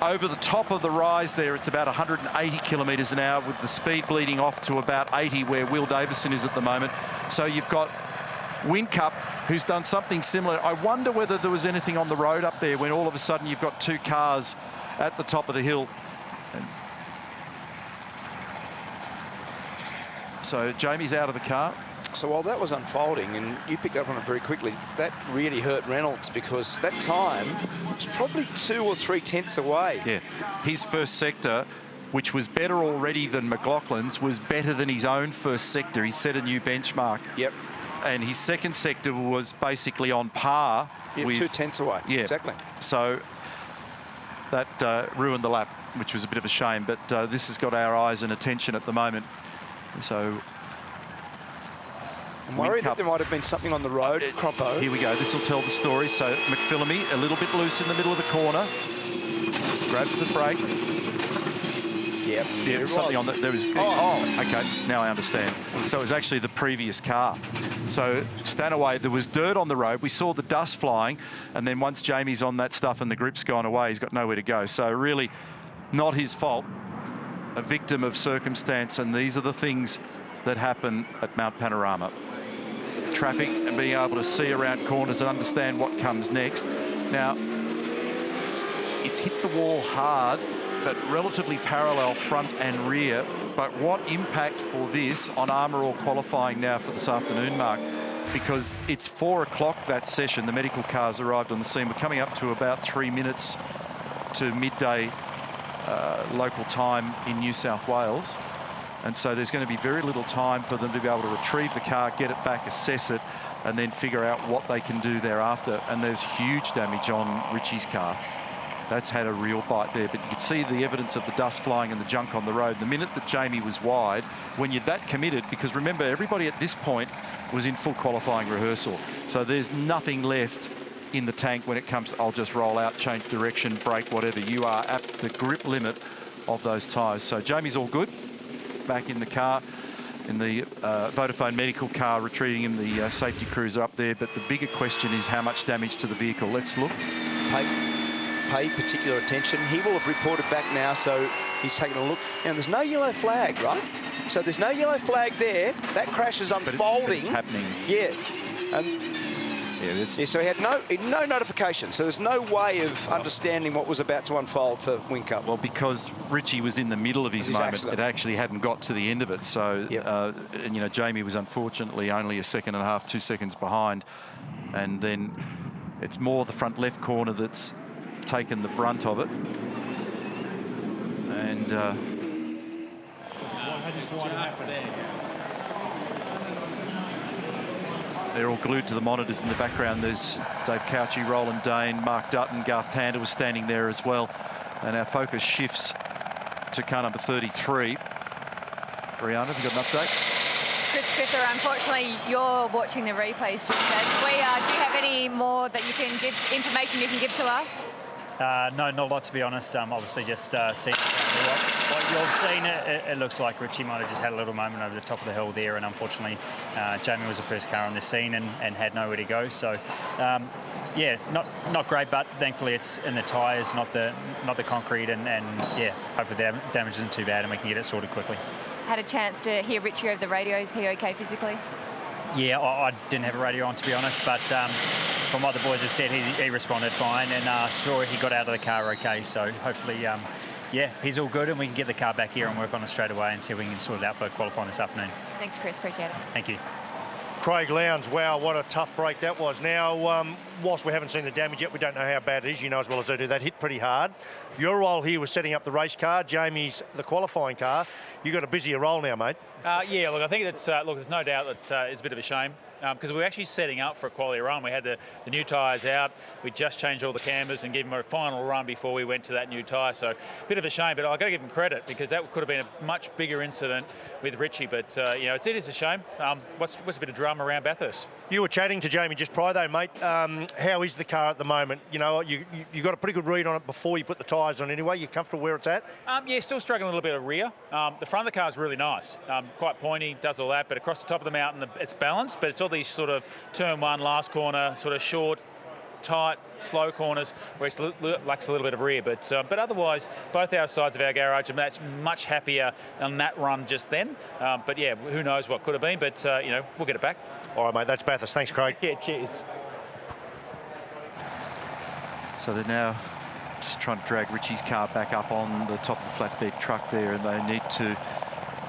Over the top of the rise there, it's about 180 kilometres an hour, with the speed bleeding off to about 80 where Will Davison is at the moment. So you've got Whincup, who's done something similar. I wonder whether there was anything on the road up there when all of a sudden you've got two cars at the top of the hill. So Jamie's out of the car. So while that was unfolding, and you picked up on it very quickly, that really hurt Reynolds because that time was probably 2 or 3 tenths away. Yeah, his first sector, which was better already than McLaughlin's, was better than his own first sector. He set a new benchmark. Yep. And his second sector was basically on par. Yeah, with 2 tenths away. Yeah, exactly. So that ruined the lap, which was a bit of a shame. But this has got our eyes and attention at the moment. So I'm worried that there might have been something on the road. Croppo. Here we go. This will tell the story. So McPhillamy a little bit loose in the middle of the corner. Grabs the brake. Yep. Yeah, there's something on that. There was. Oh, okay. Now I understand. So it was actually the previous car. So Stanaway, there was dirt on the road. We saw the dust flying, and then once Jamie's on that stuff and the grip's gone away, he's got nowhere to go. So really, not his fault. A victim of circumstance, and these are the things that happen at Mount Panorama. Traffic and being able to see around corners and understand what comes next. Now, it's hit the wall hard, but relatively parallel front and rear. But what impact for this on Armour All qualifying now for this afternoon, Mark? Because it's 4 o'clock that session. The medical cars arrived on the scene. We're coming up to about 3 minutes to midday local time in New South Wales. And so there's going to be very little time for them to be able to retrieve the car, get it back, assess it, and then figure out what they can do thereafter. And there's huge damage on Richie's car. That's had a real bite there, but you can see the evidence of the dust flying and the junk on the road. The minute that Jamie was wide, when you're that committed, because remember, everybody at this point was in full qualifying rehearsal. So there's nothing left in the tank when it comes to, I'll just roll out, change direction, brake, whatever. You are at the grip limit of those tyres. So Jamie's all good. Back in the car, in the Vodafone medical car, retrieving him. The safety crews are up there, but the bigger question is how much damage to the vehicle. Let's look. Pay particular attention. He will have reported back now, so he's taking a look. Now, there's no yellow flag, right? So there's no yellow flag there. That crash is unfolding. But it's happening. Yeah. Yeah, so he had no notification, so there's no way of understanding what was about to unfold for Whincup. Well, because Richie was in the middle of his moment, accident. It actually hadn't got to the end of it. So, yep. And, you know, Jamie was unfortunately only 1.5 seconds, 2 seconds behind. And then it's more the front left corner that's taken the brunt of it. And they're all glued to the monitors in the background. There's Dave Cauchi, Roland Dane, Mark Dutton, Garth Tander was standing there as well. And our focus shifts to car number 33. Brianna, have you got an update? Chris Pither, unfortunately, you're watching the replays just as we are. Do you have any more that you can give, information you can give to us? No, not a lot, to be honest. Obviously, just seeing what you've seen. It looks like Richie might have just had a little moment over the top of the hill there, and unfortunately, Jamie was the first car on the scene and had nowhere to go. So, yeah, not great, but thankfully it's in the tyres, not the concrete, and yeah, hopefully the damage isn't too bad and we can get it sorted quickly. Had a chance to hear Richie over the radio. Is he okay physically? Yeah, I didn't have a radio on, to be honest, but from what the boys have said, he responded fine, and saw he got out of the car okay. So hopefully, yeah, he's all good, and we can get the car back here and work on it straight away and see if we can sort it out for qualifying this afternoon. Thanks, Chris. Appreciate it. Thank you. Craig Lowndes, wow, what a tough break that was. Now, whilst we haven't seen the damage yet, we don't know how bad it is. You know as well as I do, that hit pretty hard. Your role here was setting up the race car. Jamie's the qualifying car. You've got a busier role now, mate. Yeah, look, I think it's, look, there's no doubt that it's a bit of a shame because we were actually setting up for a quality run. We had the new tyres out. We just changed all the cambers and gave them a final run before we went to that new tyre. So a bit of a shame, but I've got to give him credit because that could have been a much bigger incident with Richie. But, you know, it is a shame. What's a bit of drama around Bathurst? You were chatting to Jamie just prior though, mate. How is the car at the moment? You know, you got a pretty good read on it before you put the tyres on anyway. You comfortable where it's at? Yeah, still struggling a little bit of rear. The front of the car is really nice. Quite pointy, does all that, but across the top of the mountain, it's balanced, but it's all these sort of turn one, last corner, sort of short, tight, slow corners where it lacks a little bit of rear. But otherwise, both our sides of our garage are much happier on that run just then. But yeah, who knows what could have been, but you know, we'll get it back. All right, mate, that's Bathurst. Thanks, Craig. Yeah, cheers. So they're now just trying to drag Richie's car back up on the top of the flatbed truck there, and they need to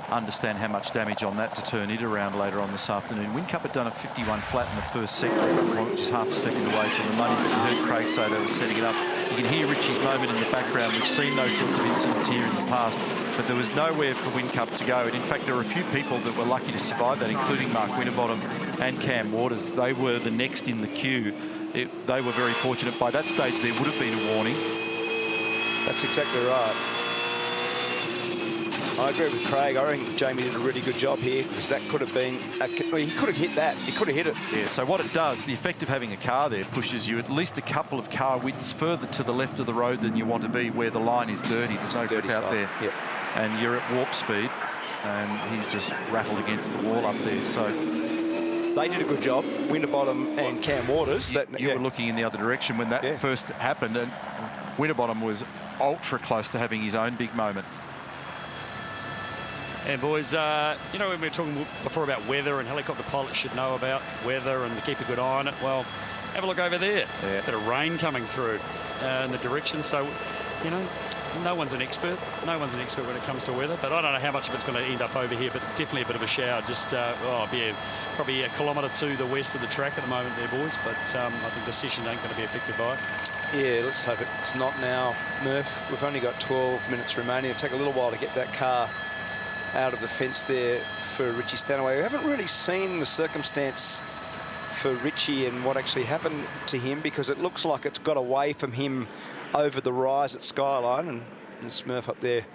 understand how much damage on that to turn it around later on this afternoon. Whincup had done a 51 flat in the first sector, which is half a second away from the money, but you heard Craig say they were setting it up. You can hear Richie's moment in the background. We've seen those sorts of incidents here in the past, but there was nowhere for Whincup to go. And in fact, there were a few people that were lucky to survive that, including Mark Winterbottom and Cam Waters. They were the next in the queue. They were very fortunate. By that stage, there would have been a warning. That's exactly right. I agree with Craig. I think Jamie did a really good job here because that could have been, he could have hit that. He could have hit it. Yeah, so what it does, the effect of having a car there pushes you at least a couple of car widths further to the left of the road than you want to be, where the line is dirty. There's no grip out there. Yep. And you're at warp speed, and he's just rattled against the wall up there. So they did a good job, Winterbottom and Cam Waters. You were looking in the other direction when that first happened, and Winterbottom was ultra close to having his own big moment. And boys, you know, when we were talking before about weather and helicopter pilots should know about weather and keep a good eye on it, well, have a look over there. Yeah. Bit of rain coming through in the direction. So, you know, no one's an expert. No one's an expert when it comes to weather, but I don't know how much of it's going to end up over here, but definitely a bit of a shower. Just, probably a kilometre to the west of the track at the moment there, boys, but I think the session ain't going to be affected by it. Yeah, let's hope it's not now, Murph. We've only got 12 minutes remaining. It'll take a little while to get that car out of the fence there for Richie Stanaway. We haven't really seen the circumstance for Richie and what actually happened to him, because it looks like it's got away from him over the rise at Skyline, and there's Murph up there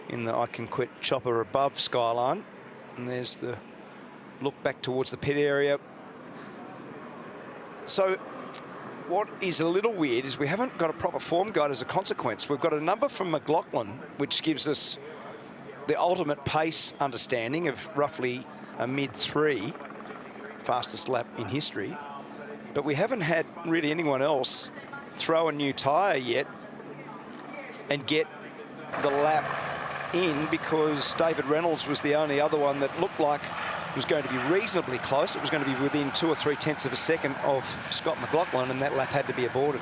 in the I Can Quit chopper above Skyline, and there's the look back towards the pit area. So what is a little weird is we haven't got a proper form guide as a consequence. We've got a number from McLaughlin which gives us the ultimate pace understanding of roughly a mid-3, fastest lap in history. But we haven't had really anyone else throw a new tyre yet and get the lap in, because David Reynolds was the only other one that looked like it was going to be reasonably close. It was going to be within 2 or 3 tenths of a second of Scott McLaughlin, and that lap had to be aborted.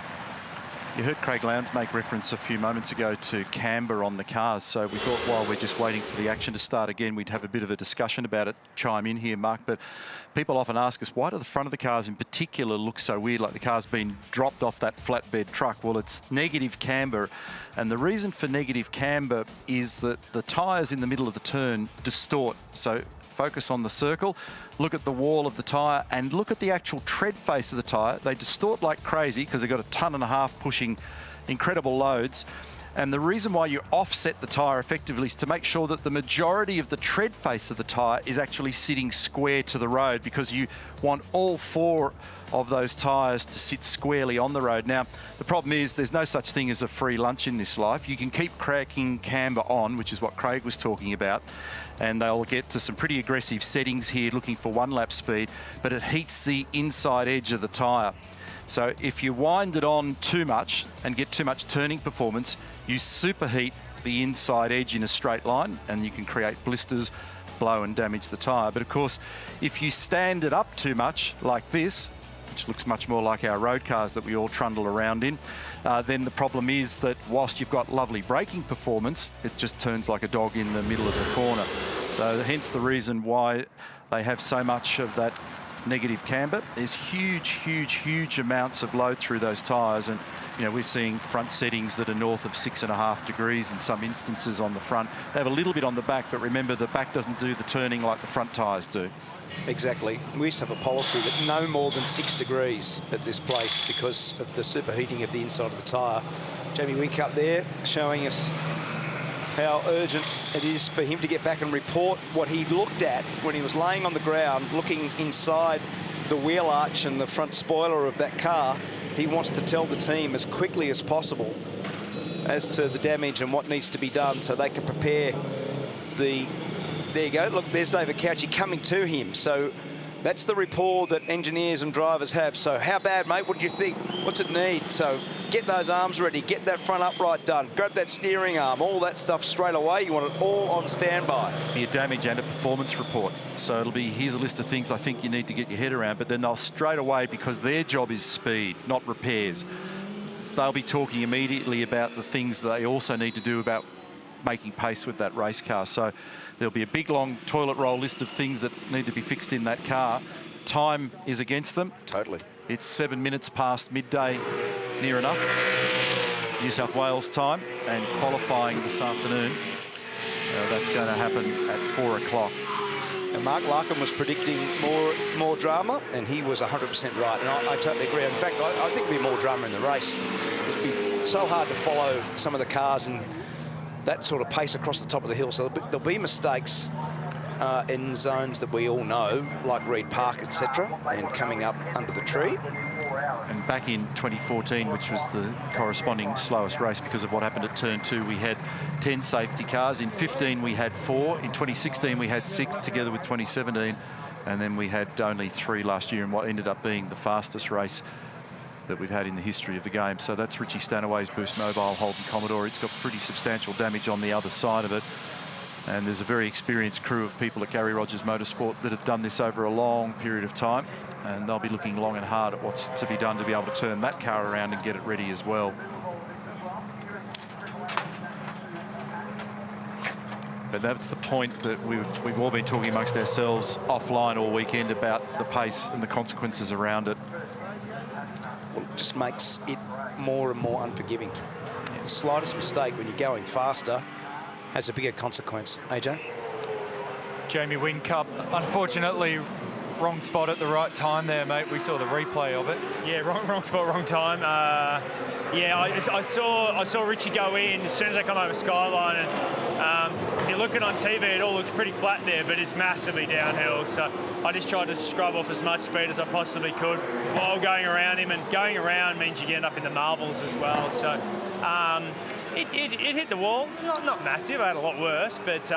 You heard Craig Lowndes make reference a few moments ago to camber on the cars, so we thought while we're just waiting for the action to start again, we'd have a bit of a discussion about it. Chime in here, Mark, but people often ask us, why do the front of the cars in particular look so weird, like the car's been dropped off that flatbed truck? Well, it's negative camber, and the reason for negative camber is that the tyres in the middle of the turn distort. So focus on the circle, look at the wall of the tyre, and look at the actual tread face of the tyre. They distort like crazy because they've got 1.5 tons pushing incredible loads. And the reason why you offset the tyre effectively is to make sure that the majority of the tread face of the tyre is actually sitting square to the road, because you want all 4 of those tyres to sit squarely on the road. Now, the problem is there's no such thing as a free lunch in this life. You can keep cracking camber on, which is what Craig was talking about, and they'll get to some pretty aggressive settings here looking for 1-lap speed, but it heats the inside edge of the tyre. So if you wind it on too much and get too much turning performance, you superheat the inside edge in a straight line, and you can create blisters, blow and damage the tyre. But of course, if you stand it up too much like this, which looks much more like our road cars that we all trundle around in, then the problem is that whilst you've got lovely braking performance, it just turns like a dog in the middle of the corner. So hence the reason why they have so much of that negative camber. There's huge amounts of load through those tyres, and we're seeing front settings that are north of 6.5 degrees in some instances on the front. They have a little bit on the back, but remember, the back doesn't do the turning like the front tyres do. Exactly. We used to have a policy that no more than 6 degrees at this place because of the superheating of the inside of the tyre. Jamie Whincup there showing us how urgent it is for him to get back and report what he looked at when he was laying on the ground, looking inside the wheel arch and the front spoiler of that car. He wants to tell the team as quickly as possible as to the damage and what needs to be done so they can prepare the... There you go. Look, there's David Cauchi coming to him. So that's the rapport that engineers and drivers have. So how bad, mate? What do you think? What's it need? So get those arms ready. Get that front upright done. Grab that steering arm. All that stuff straight away. You want it all on standby. Be a damage and a performance report. So it'll be, here's a list of things I think you need to get your head around, but then they'll straight away, because their job is speed, not repairs. They'll be talking immediately about the things that they also need to do about making pace with that race car. So there'll be a big long toilet roll list of things that need to be fixed in that car. Time is against them. Totally. It's 7 minutes past midday, near enough, New South Wales time, and qualifying this afternoon. That's going to happen at 4 o'clock. And McLaughlin was predicting more drama, and he was 100% right. And I totally agree. In fact, I think there'll be more drama in the race. It'd be so hard to follow some of the cars and that sort of pace across the top of the hill. So there'll be mistakes in zones that we all know, like Reed Park, etc., and coming up under the tree. And back in 2014, which was the corresponding slowest race because of what happened at turn 2, we had 10 safety cars. In 15, we had 4. In 2016, we had 6 together with 2017. And then we had only 3 last year in what ended up being the fastest race that we've had in the history of the game. So that's Richie Stanaway's Boost Mobile Holden Commodore. It's got pretty substantial damage on the other side of it. And there's a very experienced crew of people at Gary Rogers Motorsport that have done this over a long period of time. And they'll be looking long and hard at what's to be done to be able to turn that car around and get it ready as well. But that's the point that we've all been talking amongst ourselves offline all weekend about the pace and the consequences around it. Well, it just makes it more and more unforgiving. Yeah. The slightest mistake when you're going faster has a bigger consequence. AJ? Jamie Whincup, unfortunately, wrong spot at the right time there, mate. We saw the replay of it. Yeah, wrong spot, wrong time. Yeah, I saw Richie go in as soon as I come over Skyline, and if you're looking on TV, it all looks pretty flat there, but it's massively downhill. So I just tried to scrub off as much speed as I possibly could while going around him, and going around means you end up in the marbles as well. So it hit the wall, not massive, I had a lot worse, but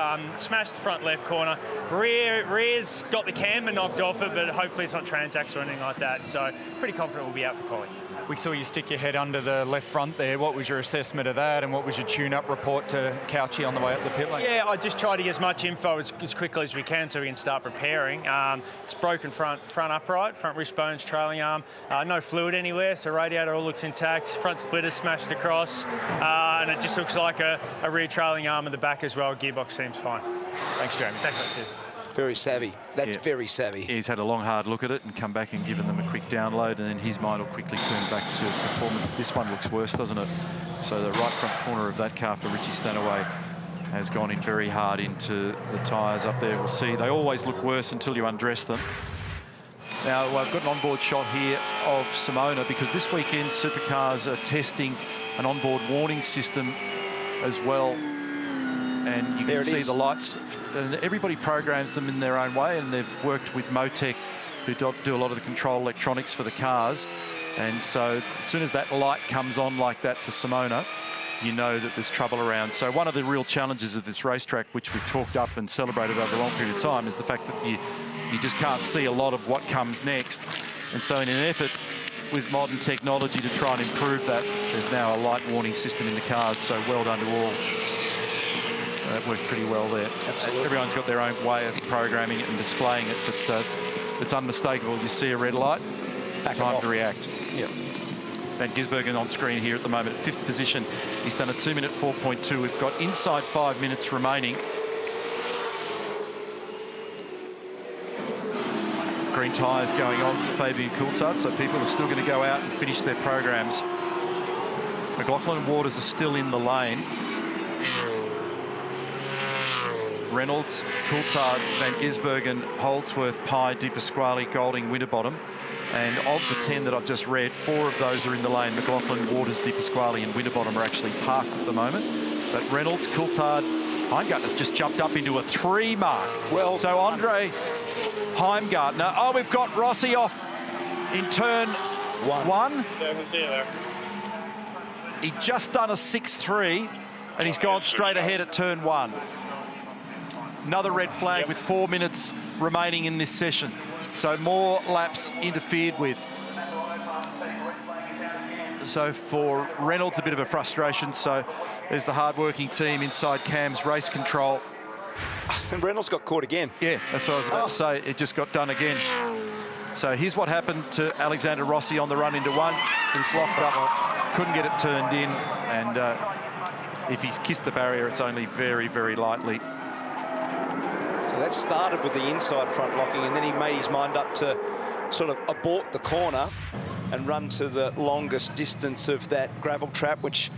smashed the front left corner. Rear's got the camber knocked off it, but hopefully it's not Transax or anything like that. So pretty confident we'll be out for quali. We saw you stick your head under the left front there. What was your assessment of that, and what was your tune-up report to Cauchi on the way up the pit lane? Yeah, I just try to get as much info as quickly as we can so we can start preparing. It's broken front upright, front wristbones, trailing arm, no fluid anywhere, so radiator all looks intact, front splitter smashed across, and it just looks like a rear trailing arm in the back as well. Gearbox seems fine. Thanks, Jamie. Thanks, mate. Cheers. Very savvy. That's very savvy. Yeah, he's had a long, hard look at it and come back and given them a quick download, and then his mind will quickly turn back to performance. This one looks worse, doesn't it? So the right front corner of that car for Richie Stanaway has gone in very hard into the tyres up there. We'll see. They always look worse until you undress them. Now, I've got an onboard shot here of Simona, because this weekend Supercars are testing an onboard warning system as well. And you can see the lights. And everybody programs them in their own way, and they've worked with Motec, who do a lot of the control electronics for the cars. And so as soon as that light comes on like that for Simona, you know that there's trouble around. So one of the real challenges of this racetrack, which we've talked up and celebrated over a long period of time, is the fact that you just can't see a lot of what comes next. And so in an effort with modern technology to try and improve that, there's now a light warning system in the cars. So well done to all. That worked pretty well there. Absolutely. Everyone's got their own way of programming it and displaying it, but it's unmistakable. You see a red light, time to react. Yep. Van Gisbergen on screen here at the moment, 5th position. He's done a 2-minute 4.2. We've got inside 5 minutes remaining. Green tyres going on for Fabian Coulthard, so people are still going to go out and finish their programs. McLaughlin and Waters are still in the lane. Reynolds, Coulthard, Van Gisbergen, Holdsworth, Pye, Di Pasquale, Golding, Winterbottom. And of the 10 that I've just read, 4 of those are in the lane. McLaughlin, Waters, Di Pasquale and Winterbottom are actually parked at the moment. But Reynolds, Coulthard, Heimgartner's just jumped up into a 3 mark. Well, so Andre Heimgartner. Oh, we've got Rossi off in turn 1. He just done a 6.3 and he's gone straight ahead at turn 1. Another red flag with 4 minutes remaining in this session. So more laps interfered with. So for Reynolds, a bit of a frustration. So there's the hard-working team inside Cam's race control. And Reynolds got caught again. Yeah, that's what I was about to say. It just got done again. So here's what happened to Alexander Rossi on the run into 1. Slopped up, couldn't get it turned in. And if he's kissed the barrier, it's only very, very lightly. So that started with the inside front locking, and then he made his mind up to sort of abort the corner and run to the longest distance of that gravel trap, which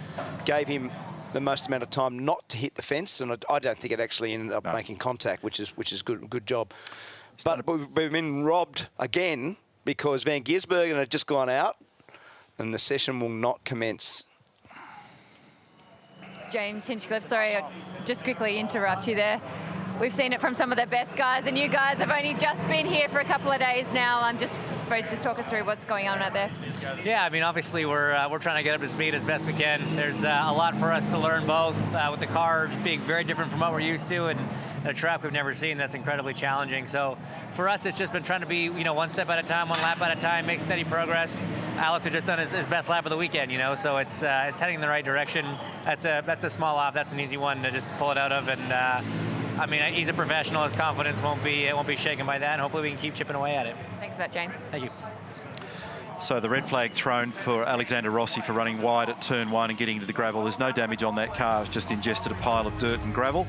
gave him the most amount of time not to hit the fence. And I don't think it actually ended up making contact, which is good job. But we've been robbed again because Van Gisbergen had just gone out, and the session will not commence. James Hinchcliffe, sorry, I'll just quickly interrupt you there. We've seen it from some of the best guys, and you guys have only just been here for a couple of days now. I'm just supposed to just talk us through what's going on out there. Yeah, I mean, obviously we're trying to get up to speed as best we can. There's a lot for us to learn both, with the car being very different from what we're used to, and a track we've never seen that's incredibly challenging. So for us, it's just been trying to be, one step at a time, 1 lap at a time, make steady progress. Alex has just done his best lap of the weekend, so it's heading in the right direction. That's a small off. That's an easy one to just pull it out of, and I mean, he's a professional. His confidence won't be shaken by that, and hopefully we can keep chipping away at it. Thanks for that, James. Thank you. So the red flag thrown for Alexander Rossi for running wide at turn 1 and getting into the gravel. There's no damage on that car. It's just ingested a pile of dirt and gravel.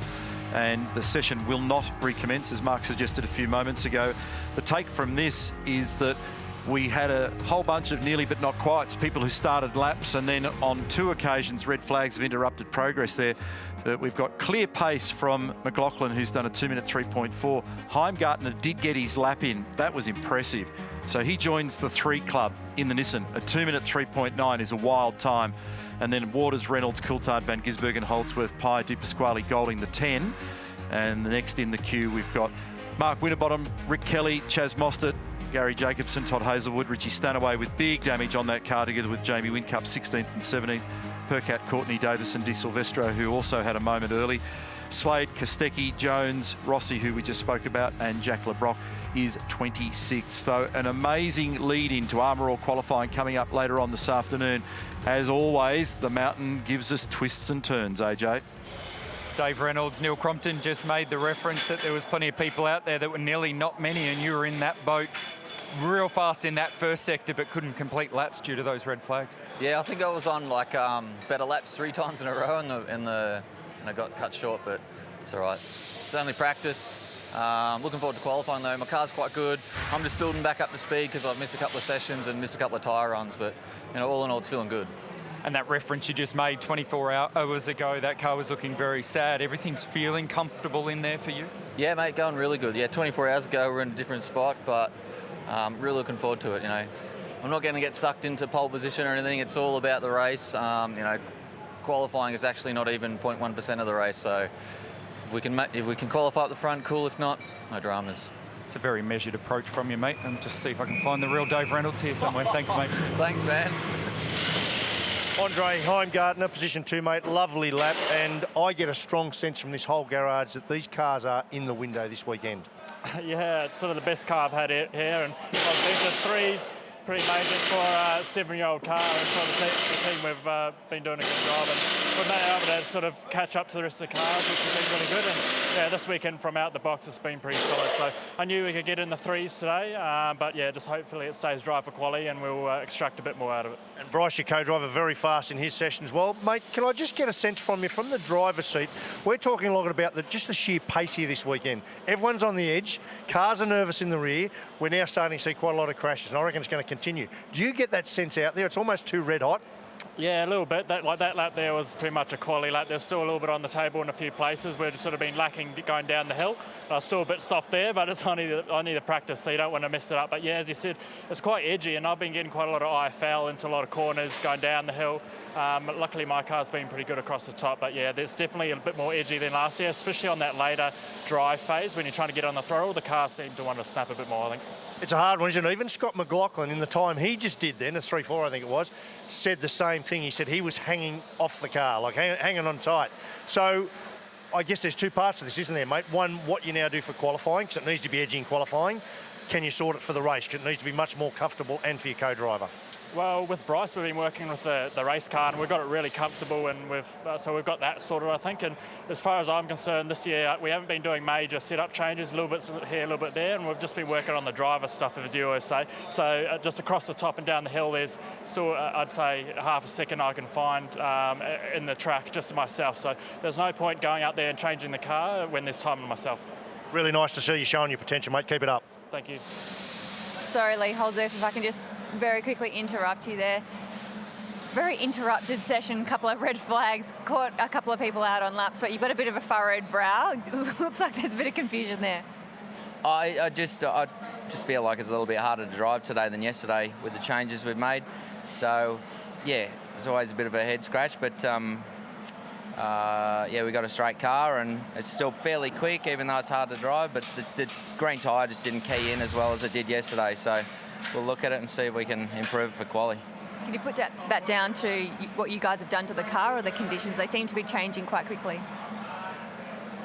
And the session will not recommence, as Mark suggested a few moments ago. The take from this is that we had a whole bunch of nearly but not quite people who started laps, and then on 2 occasions red flags have interrupted progress there. We've got clear pace from McLaughlin, who's done a 2-minute 3.4. Heimgartner did get his lap in. That was impressive. So he joins the 3 club in the Nissan. A 2-minute 3.9 is a wild time. And then Waters, Reynolds, Coulthard, Van Gisbergen, Holdsworth, Pye, Di Pasquale, Golding the 10. And the next in the queue, we've got Mark Winterbottom, Rick Kelly, Chaz Mostert, Gary Jacobson, Todd Hazelwood, Richie Stanaway with big damage on that car, together with Jamie Whincup, 16th and 17th. Percat, Courtney Davis and De Silvestro, who also had a moment early. Slade, Kostecki, Jones, Rossi, who we just spoke about, and Jack LeBrock is 26th. So an amazing lead into Armour All qualifying coming up later on this afternoon. As always, the mountain gives us twists and turns, AJ. Dave Reynolds, Neil Crompton just made the reference that there was plenty of people out there that were nearly not many, and you were in that boat real fast in that first sector but couldn't complete laps due to those red flags. Yeah, I think I was on better laps 3 times in a row and I got cut short, but it's all right. It's only practice. Looking forward to qualifying though. My car's quite good. I'm just building back up to speed because I've missed a couple of sessions and missed a couple of tyre runs, but all in all, it's feeling good. And that reference you just made 24 hours ago, that car was looking very sad. Everything's feeling comfortable in there for you? Yeah, mate, going really good. Yeah, 24 hours ago, we're in a different spot, but really looking forward to it. I'm not going to get sucked into pole position or anything. It's all about the race. qualifying is actually not even 0.1% of the race. So if we can qualify up the front, cool. If not, no dramas. It's a very measured approach from you, mate. And just see if I can find the real Dave Reynolds here somewhere. Thanks, mate. Thanks, man. Andre Heimgartner, position 2, mate. Lovely lap. And I get a strong sense from this whole garage that these cars are in the window this weekend. Yeah, it's sort of the best car I've had here. And obviously the threes, pretty major for a 7-year-old car. And for the team, we've been doing a good job. And we've been able to sort of catch up to the rest of the cars, which has been really good. And yeah, this weekend from out the box, it's been pretty solid. So I knew we could get in the threes today. But yeah, just hopefully it stays dry for quali and we'll extract a bit more out of it. And Bryce, your co-driver, very fast in his session as well. Mate, can I just get a sense from you, from the driver's seat, we're talking a lot about just the sheer pace here this weekend. Everyone's on the edge, cars are nervous in the rear. We're now starting to see quite a lot of crashes, and I reckon it's going to continue. Do you get that sense out there? It's almost too red hot. Yeah, a little bit. That lap there was pretty much a quali lap. There's still a little bit on the table in a few places. We've just sort of been lacking going down the hill. I was still a bit soft there, but it's only the practice, so you don't want to mess it up. But yeah, as you said, it's quite edgy, and I've been getting quite a lot of IFL into a lot of corners going down the hill. Luckily, my car's been pretty good across the top, but yeah, there's definitely a bit more edgy than last year, especially on that later drive phase when you're trying to get on the throttle. The car seemed to want to snap a bit more, I think. It's a hard one, isn't it? Even Scott McLaughlin, in the time he just did then, a 3.4 I think it was, said the same thing. He said he was hanging off the car, like hanging on tight. So I guess there's two parts to this, isn't there, mate? One, what you now do for qualifying, because it needs to be edgy in qualifying. Can you sort it for the race? Because it needs to be much more comfortable, and for your co-driver. Well, with Bryce, we've been working with the race car, and we've got it really comfortable, and so we've got that sorted, I think. And as far as I'm concerned, this year we haven't been doing major setup changes, a little bit here, a little bit there, and we've just been working on the driver stuff, as you always say. So just across the top and down the hill, there's I'd say half a second I can find in the track just myself. So there's no point going out there and changing the car when there's time on myself. Really nice to see you showing your potential, mate. Keep it up. Thank you. Sorry, Lee Holdsworth, if I can just very quickly interrupt you there. Very interrupted session, couple of red flags, caught a couple of people out on laps, but you've got a bit of a furrowed brow. Looks like there's a bit of confusion there. I just feel like it's a little bit harder to drive today than yesterday with the changes we've made. So, yeah, it's always a bit of a head scratch, but yeah, we got a straight car and it's still fairly quick, even though it's hard to drive, but the green tyre just didn't key in as well as it did yesterday. So we'll look at it and see if we can improve it for quali. Can you put that down to what you guys have done to the car or the conditions? They seem to be changing quite quickly.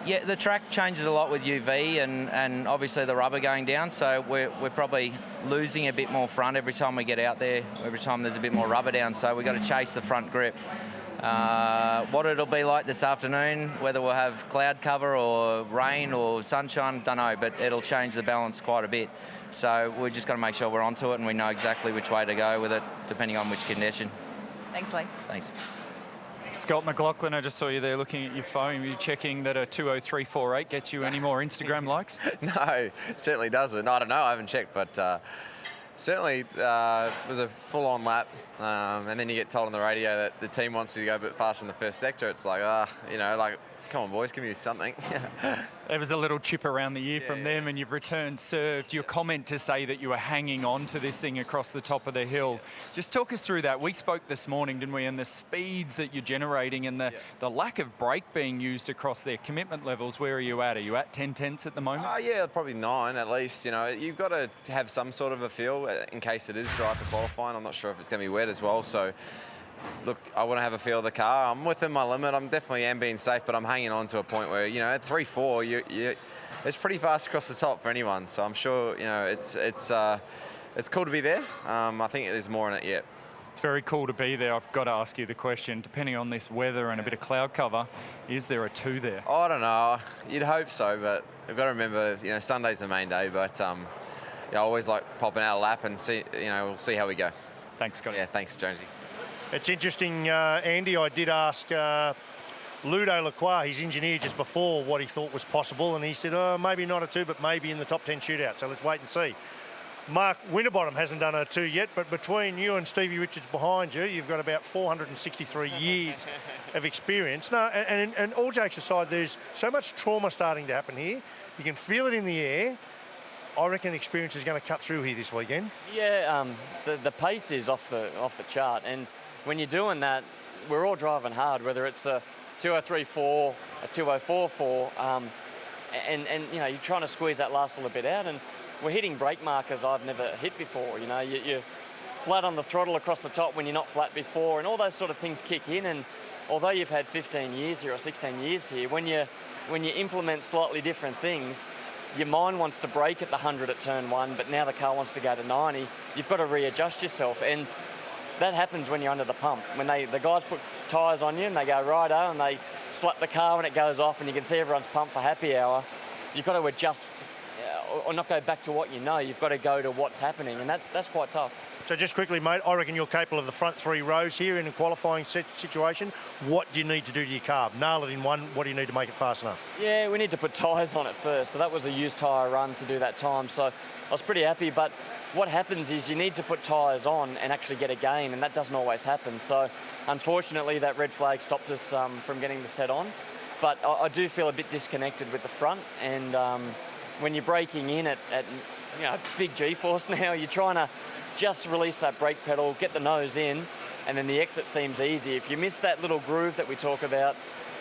Yeah, the track changes a lot with UV and obviously the rubber going down, so we're probably losing a bit more front every time we get out there, every time there's a bit more rubber down, so we've got to chase the front grip. What it'll be like this afternoon, whether we'll have cloud cover or rain or sunshine, don't know, but it'll change the balance quite a bit. So we've just got to make sure we're onto it and we know exactly which way to go with it, depending on which condition. Thanks, Lee. Thanks. Scott McLaughlin, I just saw you there looking at your phone. Are you checking that a 203.48 gets you any more Instagram likes? No, it certainly doesn't. I don't know, I haven't checked, but certainly it was a full-on lap. And then you get told on the radio that the team wants you to go a bit faster in the first sector. It's like, you know, like, come on, boys, give me something. There was a little chip around the ear from them and you've returned served. Your comment to say that you were hanging on to this thing across the top of the hill. Just talk us through that. We spoke this morning, didn't we, and the speeds that you're generating and the lack of brake being used across their commitment levels. Where are you at? Are you at 10/10 at the moment? Yeah, probably 9 at least. You know, you've got to have some sort of a feel in case it is dry for qualifying. I'm not sure if it's going to be wet as well, so look, I want to have a feel of the car. I'm within my limit. I'm definitely being safe, but I'm hanging on to a point where, you know, at 3.4, it's pretty fast across the top for anyone. So I'm sure, you know, it's cool to be there. I think there's more in it yet. It's very cool to be there. I've got to ask you the question, depending on this weather and a bit of cloud cover, is there a 2 there? Oh, I don't know. You'd hope so, but we've got to remember, you know, Sunday's the main day, but yeah, I always like popping out a lap and see, you know, we'll see how we go. Thanks, Scott. Yeah, thanks, Jonesy. It's interesting, Andy, I did ask Ludo Lacroix, his engineer, just before what he thought was possible, and he said, maybe not a 2, but maybe in the top 10 shootout, so let's wait and see. Mark Winterbottom hasn't done a 2 yet, but between you and Stevie Richards behind you, you've got about 463 years of experience. No, and all jokes aside, there's so much trauma starting to happen here. You can feel it in the air. I reckon experience is going to cut through here this weekend. Yeah, the pace is off the chart, and when you're doing that, we're all driving hard, whether it's a 203.4, a 204.4, and you know, you're trying to squeeze that last little bit out, and we're hitting brake markers I've never hit before. You know, you're flat on the throttle across the top when you're not flat before, and all those sort of things kick in. And although you've had 15 years here or 16 years here, when you implement slightly different things, your mind wants to brake at the 100 at turn 1, but now the car wants to go to 90. You've got to readjust yourself, and that happens when you're under the pump. When the guys put tyres on you and they go righto and they slap the car and it goes off and you can see everyone's pumped for happy hour, you've got to adjust or not go back to what you know. You've got to go to what's happening, and that's quite tough. So just quickly, mate, I reckon you're capable of the front 3 rows here in a qualifying situation. What do you need to do to your car? Nail it in one. What do you need to make it fast enough? Yeah, we need to put tyres on it first. So that was a used tyre run to do that time. So I was pretty happy. But what happens is you need to put tyres on and actually get a gain, and that doesn't always happen. So unfortunately, that red flag stopped us from getting the set on. But I do feel a bit disconnected with the front, and when you're braking in at you know, big G-force now, you're trying to just release that brake pedal, get the nose in, and then the exit seems easy. If you miss that little groove that we talk about,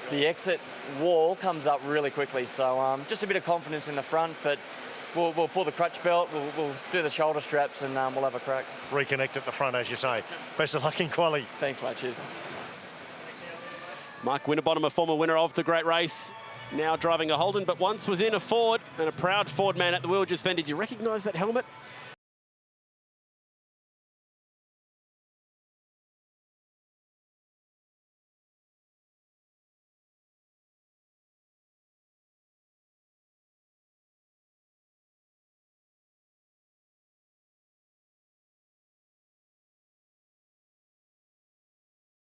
the exit wall comes up really quickly. So just a bit of confidence in the front, but we'll pull the crutch belt, we'll do the shoulder straps, and we'll have a crack. Reconnect at the front, as you say. Best of luck in quali. Thanks, mate. Cheers. Mike Winterbottom, a former winner of the great race, now driving a Holden, but once was in a Ford, and a proud Ford man at the wheel just then. Did you recognise that helmet?